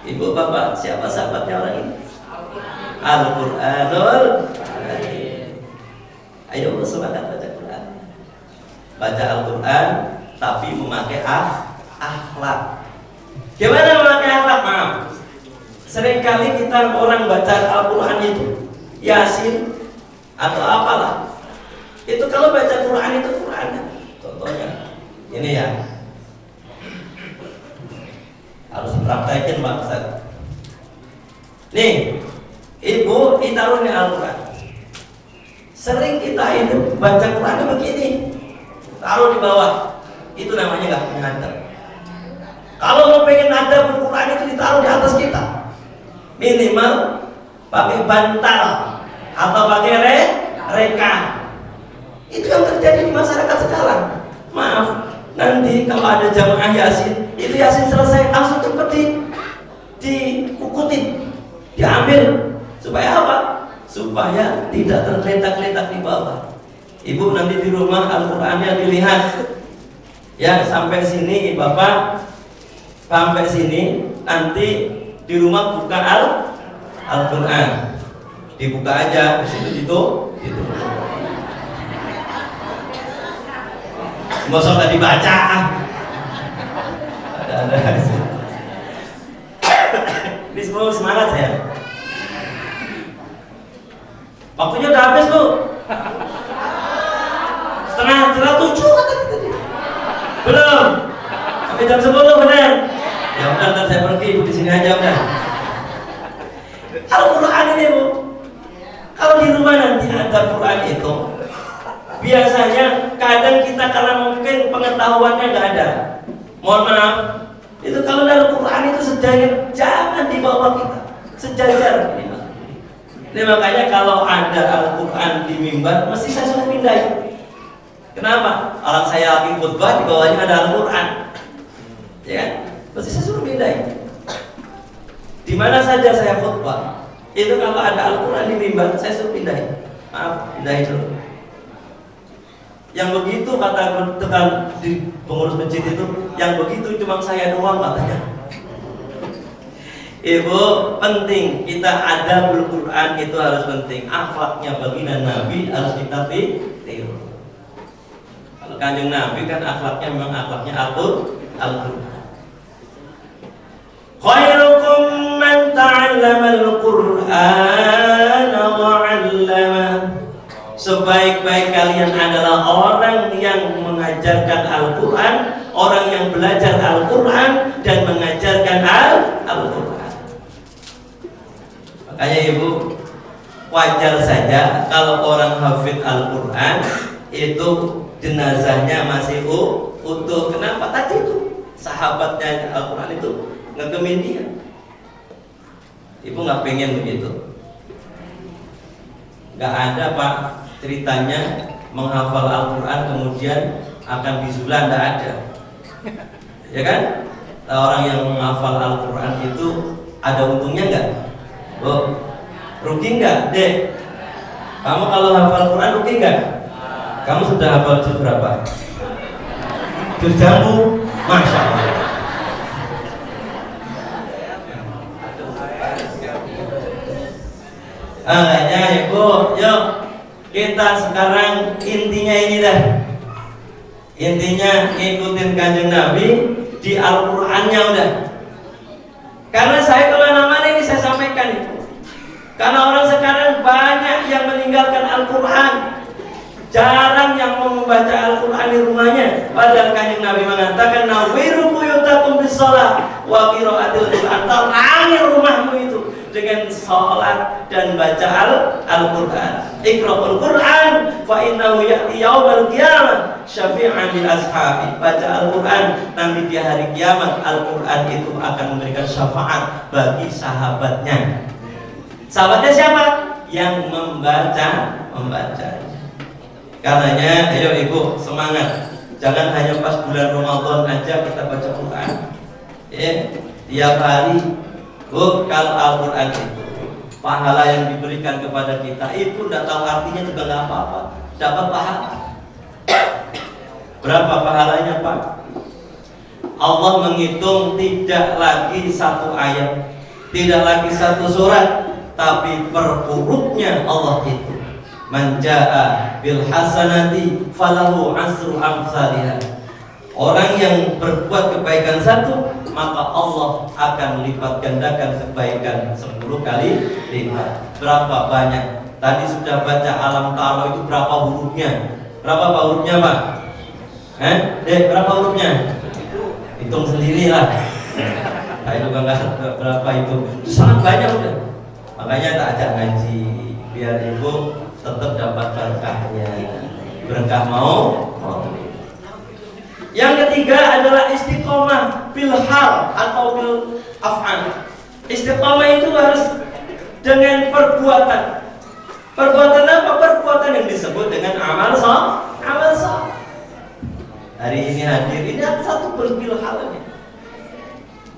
Ibu bapak, siapa sahabatnya orang ini? Al-Quranul Karim. Ayo semangat baca Quran. Baca Al-Quran tapi memakai akhlak. Gimana memakai akhlak? Maaf, seringkali kita orang baca Al-Quran itu Yasin atau apalah, itu kalau baca Quran itu Quran. Contohnya ini ya, harus praktekin Pak Ustaz. Nih, ibu ditaruh nih Al-Quran. Sering kita itu baca Quran begini, taruh di bawah. Itu namanya nggak punya adab. Kalau mau pengen adab Quran itu ditaruh di atas kita. Minimal pakai bantal atau pakai reka. Itu yang terjadi di masyarakat sekarang. Maaf, nanti kalau ada jamaah Yasin, itu Yasin selesai langsung cepet dikukutin, diambil. Supaya apa? Supaya tidak tergeletak-geletak di bawah. Ibu nanti di rumah Al-Qurannya dilihat. Ya, sampai sini Bapak, sampai sini nanti di rumah buka Al-Quran. Dibuka aja, di situ itu. Masa nggak dibaca? Ada. Ini semua semangat ya. Waktunya udah habis Bu. Setengah 7 kata kita. Belum. Sampai jam 10 benar. Ya udah, ntar saya pergi Ibu di sini aja udah. Al-Quran ini Bu, kalau di rumah nanti ada Quran itu, biasanya kadang kita karena mungkin pengetahuannya nggak ada, mohon maaf, itu kalau dalam Quran itu sejajar, jangan dibawa kita sejajar. Ini makanya kalau ada Al-Quran di mimbar, mesti saya suruh pindahin. Kenapa? Orang saya lagi khutbah, di bawahnya ada Al-Quran, ya kan? Mesti saya suruh pindahin. Di mana saja saya khutbah, itu kalau ada Al-Quran di mimbar, saya suruh pindahin. Maaf, pindahin dulu. Yang begitu kata di pengurus masjid itu, yang begitu cuma saya doang katanya. Ibu, penting kita ada Al-Quran itu harus penting. Akhlaknya baginda Nabi harus kita tiru. Kalau Kanjeng Nabi kan akhlaknya memang akhlaknya Al-Quran. Khairukum man ta'allama al-Qur'ana wa 'allama. Sebaik-baik kalian adalah orang yang mengajarkan Al-Quran, orang yang belajar Al-Quran dan mengajarkan Al-Quran. Makanya Ibu, wajar saja kalau orang hafid Al-Quran itu jenazahnya masih utuh. Kenapa? Tadi itu sahabatnya Al-Quran itu ngegemin dia. Ibu nggak pengen begitu. Nggak ada Pak ceritanya menghafal Al-Quran kemudian akan bisulan, nggak ada. Ya kan? Orang yang menghafal Al-Quran itu ada untungnya nggak? Bu, rugi nggak, Dek? Kamu kalau hafal Quran rugi nggak? Kamu sudah hafal juz berapa? Juz jambu, masya Allah. Makanya Ibu, yuk kita sekarang intinya ini dah. Intinya ngikutin Kanjeng Nabi di Al-Qur'annya udah. Karena saya kemana-mana ini saya sampaikan itu. Karena orang sekarang banyak yang meninggalkan Al-Quran, jarang yang mau membaca Al-Quran di rumahnya. Padahal Kanjeng Nabi mengatakan, nawiru buyutakum bis-shalah wa qiraatil Qur'an. Terangi rumahmu itu dengan salat dan baca Al-Quran. Iqra'ul Quran fa innahu ya'ti yaumal qiyamah syafi'an lil ashabi. Baca Al-Quran, nanti di hari kiamat Al-Quran itu akan memberikan syafaat bagi sahabatnya. Sahabatnya siapa? Yang membaca. Karenanya, ayo Ibu semangat. Jangan hanya pas bulan Ramadan aja kita baca Quran. Tiap hari. Bu, kalau Al-Quran itu pahala yang diberikan kepada kita, Ibu tidak tahu artinya juga nggak apa-apa. Dapat pahala. Berapa pahalanya, Pak? Allah menghitung tidak lagi satu ayat, tidak lagi satu surat, tapi per hurufnya Allah itu. Man jaa bil hasanati falahu asru amsalihah. Orang yang berbuat kebaikan satu, maka Allah akan lipat gandakan kebaikan 10 kali lipat. Berapa banyak? Tadi sudah baca alam ta'ala itu berapa hurufnya? Berapa hurufnya, Pak? Dek, berapa hurufnya? Hitung sendirilah. Nah, itu enggak berapa itu sangat banyak udah. Makanya tak ajak ngaji biar Ibu tetap dapat berkahnya. Berkah mau. Yang ketiga adalah istiqomah bil hal atau bil af'al. Istiqomah itu harus dengan perbuatan. Perbuatan apa? Perbuatan yang disebut dengan amal saleh. Hari ini hadir ini ada satu bil hal.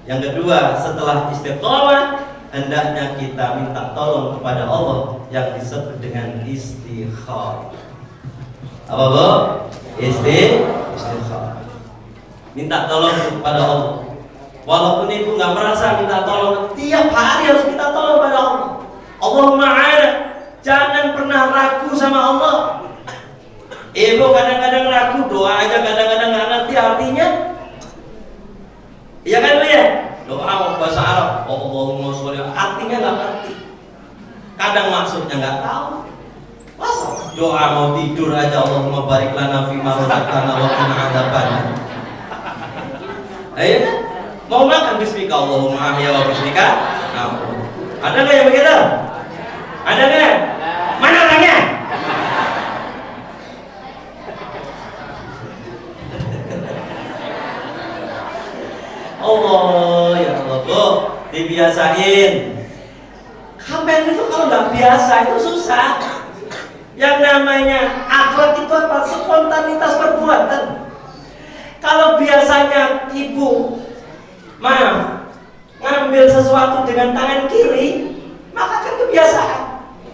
Yang kedua, setelah istiqomah, hendaknya kita minta tolong kepada Allah yang disebut dengan istikharah. Apa, Bu? Istikharah. Minta tolong kepada Allah. Walaupun Ibu nggak merasa minta tolong, tiap hari harus minta tolong pada Allah. Allahumma a'ana. Jangan pernah ragu sama Allah. Ibu kadang-kadang ragu, doa aja kadang-kadang nggak ngerti artinya. Iya kan, Bu ya? Doa mau bahasa Arab, Allahumma sholli, artinya nggak ngerti. Kadang maksudnya nggak tahu. Masa doa mau tidur aja, Allahumma barik lana fi ma razaqtana wa qina adzabannar. Ayo, mau makan bismika Allahumma ahya wa bismika. Ada nggak yang begitu? Ada nggak? Mana orangnya? Allah, ya Allah, Bu, dibiasain. Kampen itu kalau nggak biasa itu susah. Yang namanya akhlak itu apa? Spontanitas perbuatan. Kalau biasanya Ibu, ngambil sesuatu dengan tangan kiri, maka kan kebiasaan.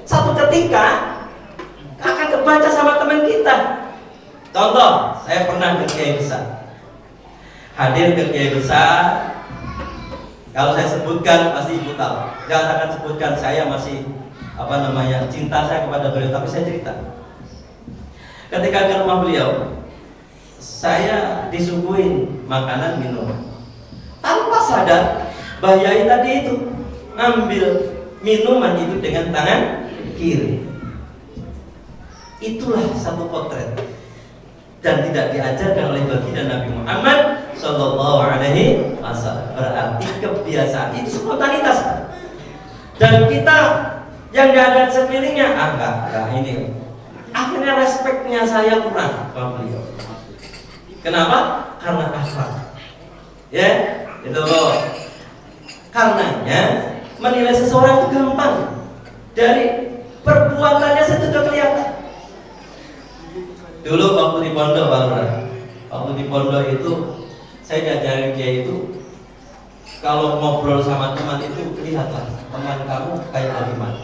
Satu ketika akan kebaca sama teman kita. Contoh, saya pernah ke kiai besar. Hadir ke kiai besar. Kalau saya sebutkan pasti Ibu tahu. Jangan akan sebutkan, saya masih cinta saya kepada beliau, tapi saya cerita. Ketika ke rumah beliau, saya disuguhin makanan minuman. Tanpa sadar, Yai tadi itu ngambil minuman itu dengan tangan kiri. Itulah satu potret dan tidak diajarkan oleh baginda Nabi Muhammad Sallallahu Alaihi Wasallam. Berarti kebiasaan itu spontanitas. Dan kita yang ada di sekelilingnya, enggak ini. Akhirnya respeknya saya kurang sama beliau. Kenapa? Karena akhlak. Ya, itu loh. Karenanya menilai seseorang itu gampang. Dari perbuatannya sudah kelihatan. Dulu waktu di pondok, waktu di pondok itu saya diajarin dia itu kalau ngobrol sama teman itu lihatlah teman kamu kayak bagaimana.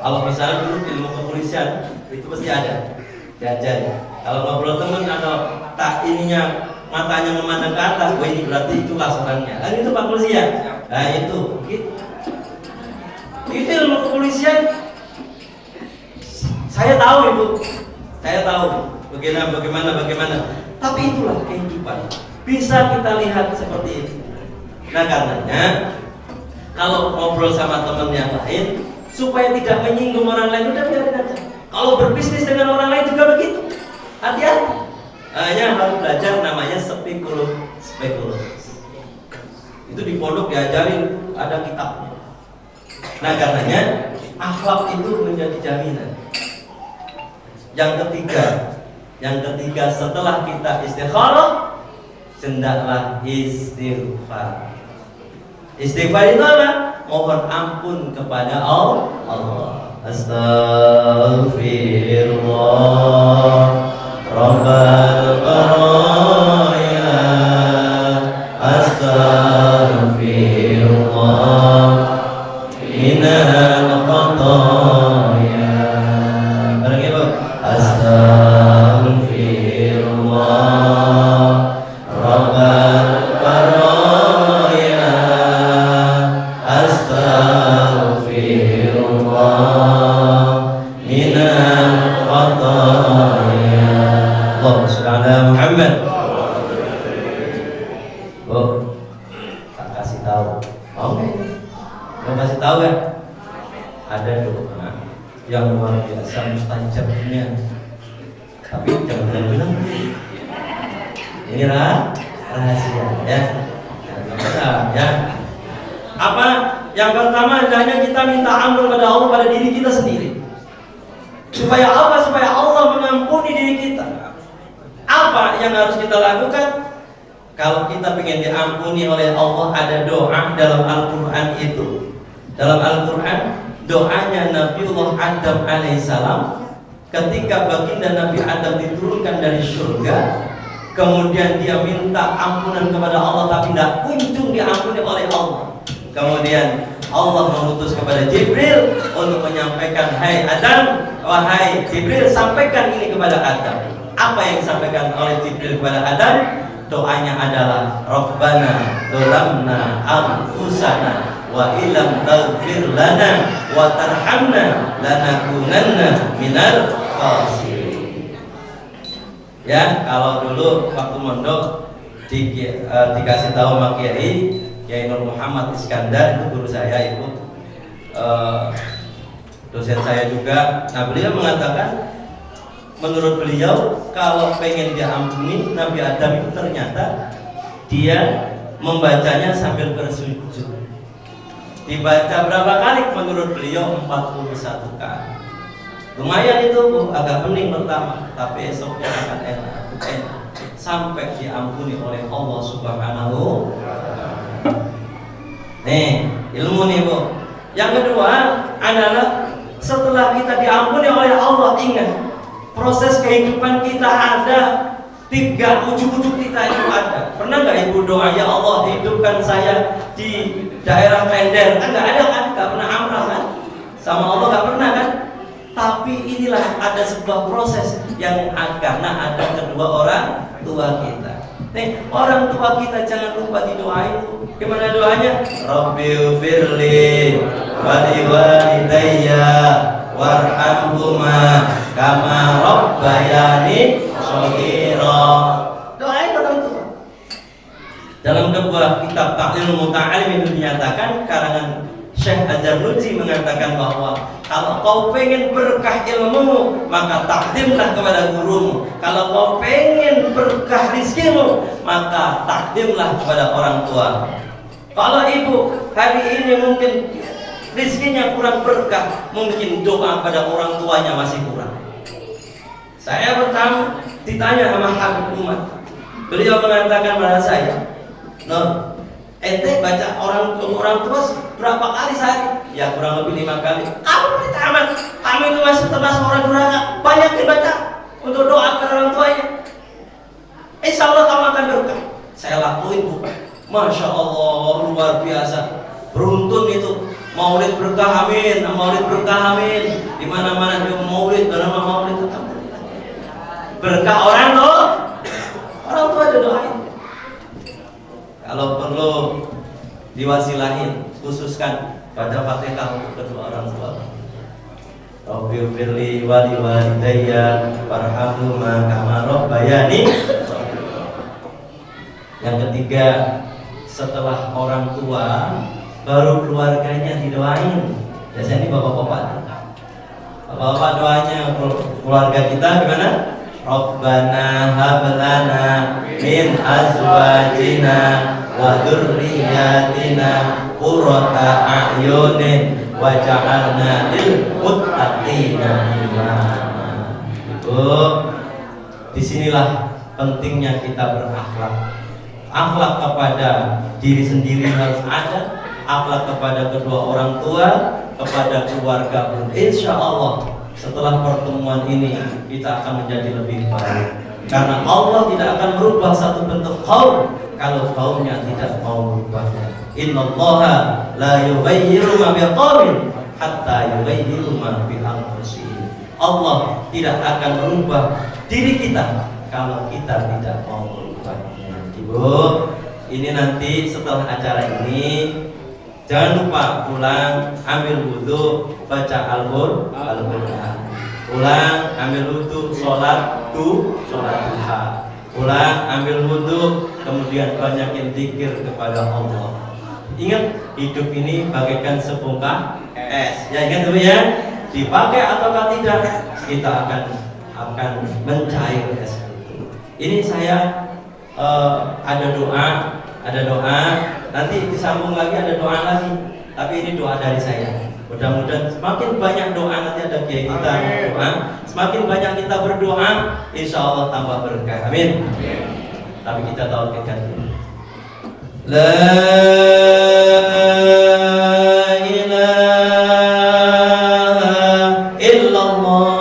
Kalau misalnya dulu ilmu kepolisian itu pasti ada diajari. Kalau ngobrol teman atau tak ininya matanya memandang ke atas, wah ini berarti itulah orangnya. Kan itu Pak Polisian. Nah itu ilmu kepolisian. Saya tahu itu, saya tahu bagaimana. Tapi itulah kehidupan. Bisa kita lihat seperti itu. Nah karenanya kalau ngobrol sama teman yang lain supaya tidak menyinggung orang lain, udah biarin aja. Kalau berbisnis dengan orang lain juga begitu. Hati-hati. Hanya harus belajar namanya spekulasi. Itu di pondok diajarin, ada kitabnya. Nah karenanya akhlak itu menjadi jaminan. Yang ketiga setelah kita istikharah, hendaklah istighfar. Istighfar itu apa? Mohon ampun kepada Allah. Astaghfirullah Rabbal baraya. Astaghfirullah minal khataya. Barang ibu. Astaghfirullah Rabbal baraya. Astaghfirullah minal khataya. Allahumma shalli ala Muhammad. Bu, tak kasih tahu. Mau nggak? Mau kasih tahu ya? Ada doa yang luar biasa mustajabnya. Tapi jangan bilang ini rahasia ya. Ya. Apa? Yang pertama hendaknya kita minta ampun pada Allah pada diri kita sendiri. Supaya apa? Supaya Allah mengampuni diri kita. Apa yang harus kita lakukan? Kalau kita ingin diampuni oleh Allah, ada doa dalam Al-Quran itu. Dalam Al-Quran, doanya Nabiullah Adam alaihissalam ketika baginda Nabi Adam diturunkan dari surga, kemudian dia minta ampunan kepada Allah tapi tidak kunjung diampuni oleh Allah. Kemudian Allah mengutus kepada Jibril untuk menyampaikan, hai Adam, wahai Jibril, sampaikan ini kepada Adam. Apa yang disampaikan oleh Jibril kepada Adam? Doanya adalah Rabbana dolamna anfusana wa ilam taghfir lana wa tarhamna lanakunanna minal khasirin. Ya, kalau dulu waktu mondok dikasih tahu sama Kiai Nur Muhammad Iskandar, itu guru saya, itu dosen saya juga. Nah beliau mengatakan, menurut beliau kalau pengen diampuni Nabi Adam itu ternyata dia membacanya sambil bersujud. Dibaca berapa kali? Menurut beliau 41 kali. Lumayan itu, agak pening pertama, tapi esoknya akan enak sampai diampuni oleh Allah Subhanahu wa ta'ala. Nih, ilmu nih Bu. Yang kedua adalah setelah kita diampuni oleh Allah, ingat proses kehidupan kita ada 3 ujuk-ujuk kita itu ada. Pernah nggak ibu doa, ya Allah hidupkan saya di daerah Klender? Kan nggak ada kan? Nggak pernah amrah kan? Sama Allah nggak pernah kan? Tapi inilah ada sebuah proses yang karena ada kedua orang tua kita. Nih, orang tua kita jangan lupa didoain. Gimana doanya? Rabbil firli waliwalidayya warhamhuma kama rabbayani shaghira. Doain orang tua. Dalam sebuah kitab Ta'limul Muta'allim itu dinyatakan, karangan Syekh Az-Zarnuji mengatakan bahwa kalau kau pengen berkah ilmumu, maka takdimlah kepada gurumu. Kalau kau pengen berkah rizkimu, maka takdimlah kepada orang tua. Kalau ibu hari ini mungkin rizkinya kurang berkah, mungkin doa pada orang tuanya masih kurang. Saya pertama ditanya sama Habib Umar, beliau mengatakan pada saya, Nur, ente baca orang tua berapa kali sehari? Ya kurang lebih 5 kali. Kamu tamat, kamu itu masih termasuk orang durhaka. Banyak dibaca untuk doa ke orang tuanya. Insya Allah kamu akan berkah. Saya lakuin Bu. Masya Allah, luar biasa. Beruntun itu maulid berkah, amin. Maulid berkah, amin. Di mana-mana dia maulid, nama maulid tetap berkah orang loh. Orang tua ada doain. Kalau perlu diwasilahin, khususkan pada Fatihah untuk kedua orang tua. Rabbighfirli wa liwalidayya warhamhuma kama rabbayani. Yang ketiga, setelah orang tua baru keluarganya didoain. Biasanya ini bapak-bapak. Bapak-bapak doanya keluarga kita gimana? Rabbana hab lana min azwajina wa dzurriyyatina qurrata a'yunin waj'alna lil muttaqina imama. Itu disinilah pentingnya kita berakhlak. Akhlak kepada diri sendiri harus ada, akhlak kepada kedua orang tua, kepada keluarga pun. Insya Allah setelah pertemuan ini kita akan menjadi lebih baik. Karena Allah tidak akan merubah satu bentuk kaum kalau kaumnya tidak mau merubahnya. Innallaha la yughayyiru ma biqaumin hatta yughayyiru ma bi anfusihim. Allah tidak akan merubah diri kita kalau kita tidak mau merubahnya. Ibu, ini nanti setelah acara ini jangan lupa pulang ambil wudhu, baca Al-Quran. Pulang ambil wudhu, sholat duha. Pulang ambil wudhu, kemudian banyakin zikir kepada Allah. Ingat, hidup ini bagaikan sebongkah es. Ya ingat dulu ya, dipakai ataukah tidak, kita akan mencair es itu. Ini saya ada doa, nanti disambung lagi ada doa lagi. Tapi ini doa dari saya. Mudah-mudahan semakin banyak doa, nanti ada kiai kita doa. Semakin banyak kita berdoa, insya Allah tambah berkah. Amin. Tapi kita tauhidkan dulu. La ilaha illallah.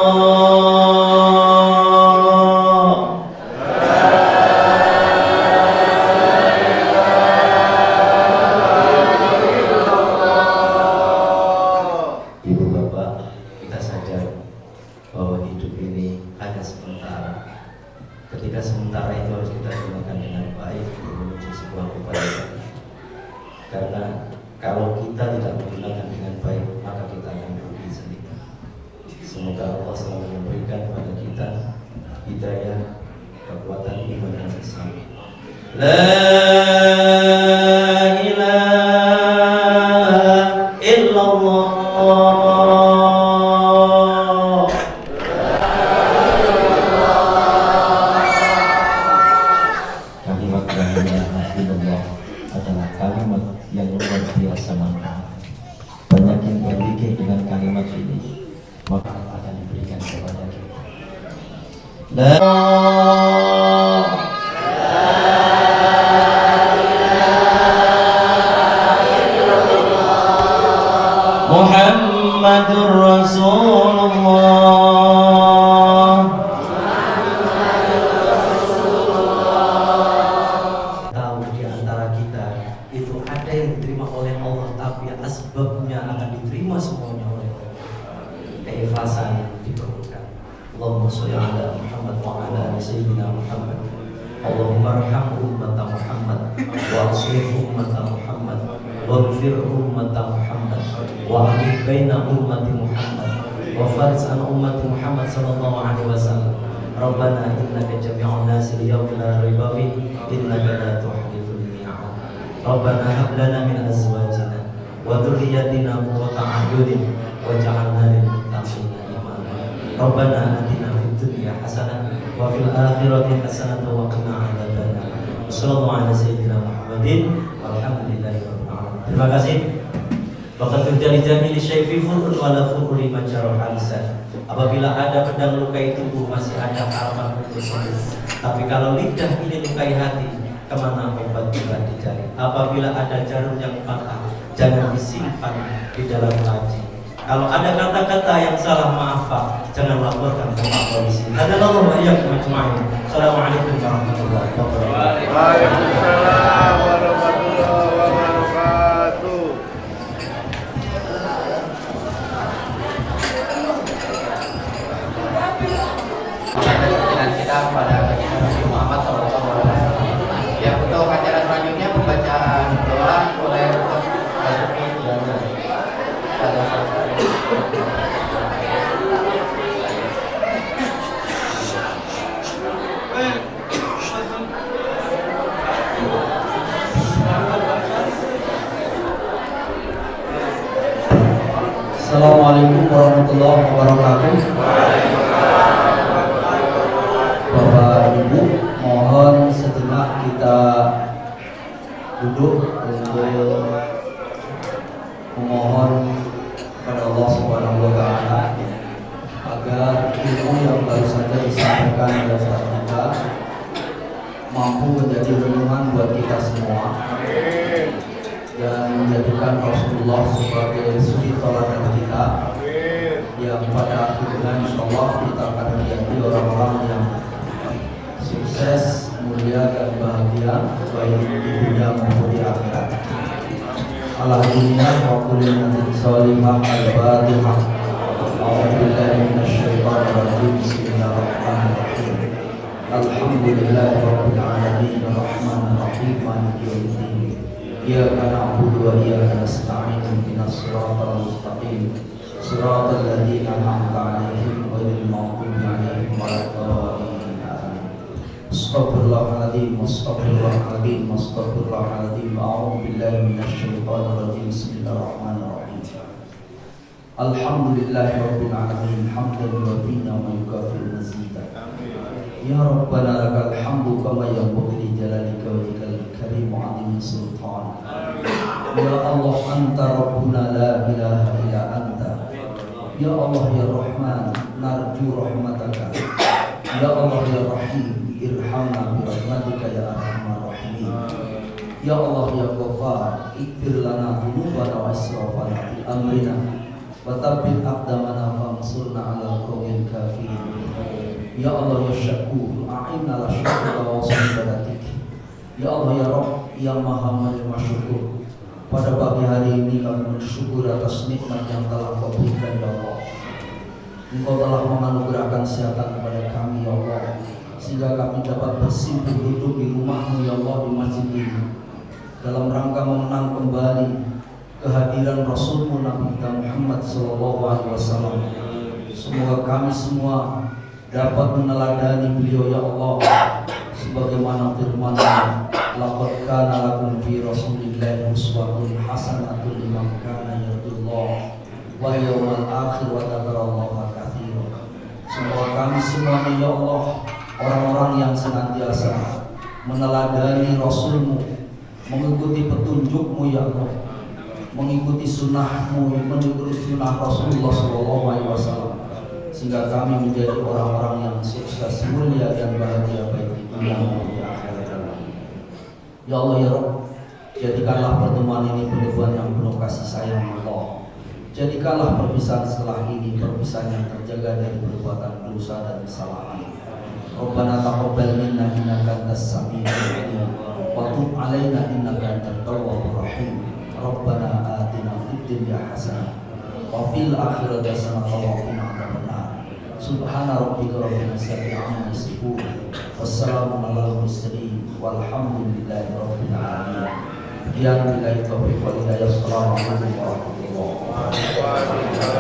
Muhammadur Rasulullah. Tahu di antara kita itu ada yang diterima oleh Allah, tapi asbabnya akan diterima semuanya oleh Allah. Keikhlasan diperlukan. Allahumma sholli ala Muhammad wa ala ali sayyidina Muhammad. Allahumma arham ummata Muhammad wa aslih ummata Muhammad waghfir ummata Muhammad wa alif baina ummati Muhammad wa faris an ummati Muhammad sallallahu alaihi wasallam. Rabbana innaka jami'un nasi liyawmin la raiba fihi innaka la tukhliful mi'ad. Rabbana hab lana min azwajina wa dhurriyyatina qurrata a'yunin waj'alna lil muttaqina imama. Rabbana atina fid dunya hasanah wa fil akhirati hasanah wa qina adzabannar. Sallallahu ala sayyidina Muhammadin walhamdulillahi rabbil alamin. Terima kasih. Bahkan terjadi jamil syaifi furun wala furun liman syarah alisan. Apabila ada pedang lukai tubuh masih ada harapan untuk sembuh. Tapi kalau lidah ini lukai hati, kemana obat bisa dicari? Apabila ada jarum yang patah, jangan disimpan di dalam laci. Kalau ada kata-kata yang salah, maaf Pak, jangan laporkan ke Pak Polisi. Hadallahu wa iyyakum ajma'in. Assalamualaikum warahmatullahi wabarakatuh. Waalaikumsalam warahmatullahi wabarakatuh. Dengan kita pada Nabi Muhammad SAW. Ya, untuk acara selanjutnya pembacaan doa oleh Basuki Sudana. Assalamualaikum warahmatullahi wabarakatuh. Bapak Ibu, mohon sejenak kita duduk untuk memohon kepada Allah Subhanahu wa taala agar ilmu yang baru saja disampaikan oleh Ustaz kita mampu menjadi renungan buat kita semua dan menjadikan Rasulullah sebagai suri teladan kita, yang pada akhirnya insyaallah kita akan menjadi orang-orang yang sukses, mulia dan bahagia baik di dunia maupun di akhirat. Alhamdulillah wa kullu nabiyyin salihah al-fatihah. A'udzubillahi minasyaitonir rajim. Bismillahirrahmanirrahim. Alhamdulillahirabbil alamin arrahmanir rahim maliki yaumiddin. Iyyaka na'budu wa iyyaka nasta'in ihdinas siratal mustaqim. Siratal ladzina an'amta 'alaihim ghairil maghdubi 'alaihim waladdallin. Astaghfirullahaladzim, astaghfirullahaladzim, astaghfirullahaladzim. A'udzu billahi minasyaitonir rajim. Bismillahirrahmanirrahim. Alhamdulillahi rabbil alamin, hamdan yuwafi'u wa yukafi'u mazida. Ya Rabbana lakal hamdu kama yanbaghi li jalalika wa wajhikal karim wa 'azimi sultan. Ya Allah, anta rabbuna la ilaha illa anta. Ya Allah ya Rahman, narju rahmataka. Ya Allah ya Rahim, irhamna bi rahmatika ya arhamar rahimin. Ya Allah ya Ghaffar, ighfir lana dhunubana wa israfana fi amrina wa thabbit aqdamana fansurna 'alal qaumil kafirin. Ya Allah ya Syakur, a'inna ala syukrika wa ibadatik. Ya Allah ya Rabb yang Maha Menerima syukur, pada pagi hari ini kami bersyukur atas nikmat yang telah Kau berikan ya Allah. Engkau telah menganugerahkan kesehatan kepada kami ya Allah, sehingga kami dapat bersimpuh duduk di rumah-Mu ya Allah, di masjid ini, dalam rangka mengenang kembali kehadiran Rasul-Mu Nabi Muhammad SAW. Semoga kami semua dapat meneladani beliau ya Allah, sebagaimana firman-Mu, laqad kana lakum fi Rasulillahi uswatun hasanatun liman kana yarjullaha wal yawmal akhir wa dzakarallaha katsiran. Semoga kami semuanya ya Allah, orang-orang yang senantiasa meneladani Rasul-Mu, mengikuti petunjuk-Mu ya Allah, mengikuti sunnah-Mu, mengikuti sunnah Rasulullah SAW, sehingga kami menjadi orang-orang yang sukses, mulia dan bahagia baik di dunia maupun di akhirat. Ya Allah ya Rabb, jadikanlah pertemuan ini pertemuan yang penuh kasih sayang Allah. Jadikanlah perpisahan setelah ini perpisahan yang terjaga dari perbuatan dosa dan kesalahan. Rabbana taqabbal minna innaka antas samiul alim wa tub 'alaina innaka antat tawwabur rahim. Rabbana atina fid dunya hasanah wa fil akhirati hasanah wa qina adzabannar. Subhana rabbika rabbil izzati 'amma yasifun. Wassalamu 'alal mursalin walhamdulillahi rabbil alamin. Ya billahi taufiq wal hidayah. Assalamualaikum warahmatullahi wabarakatuh.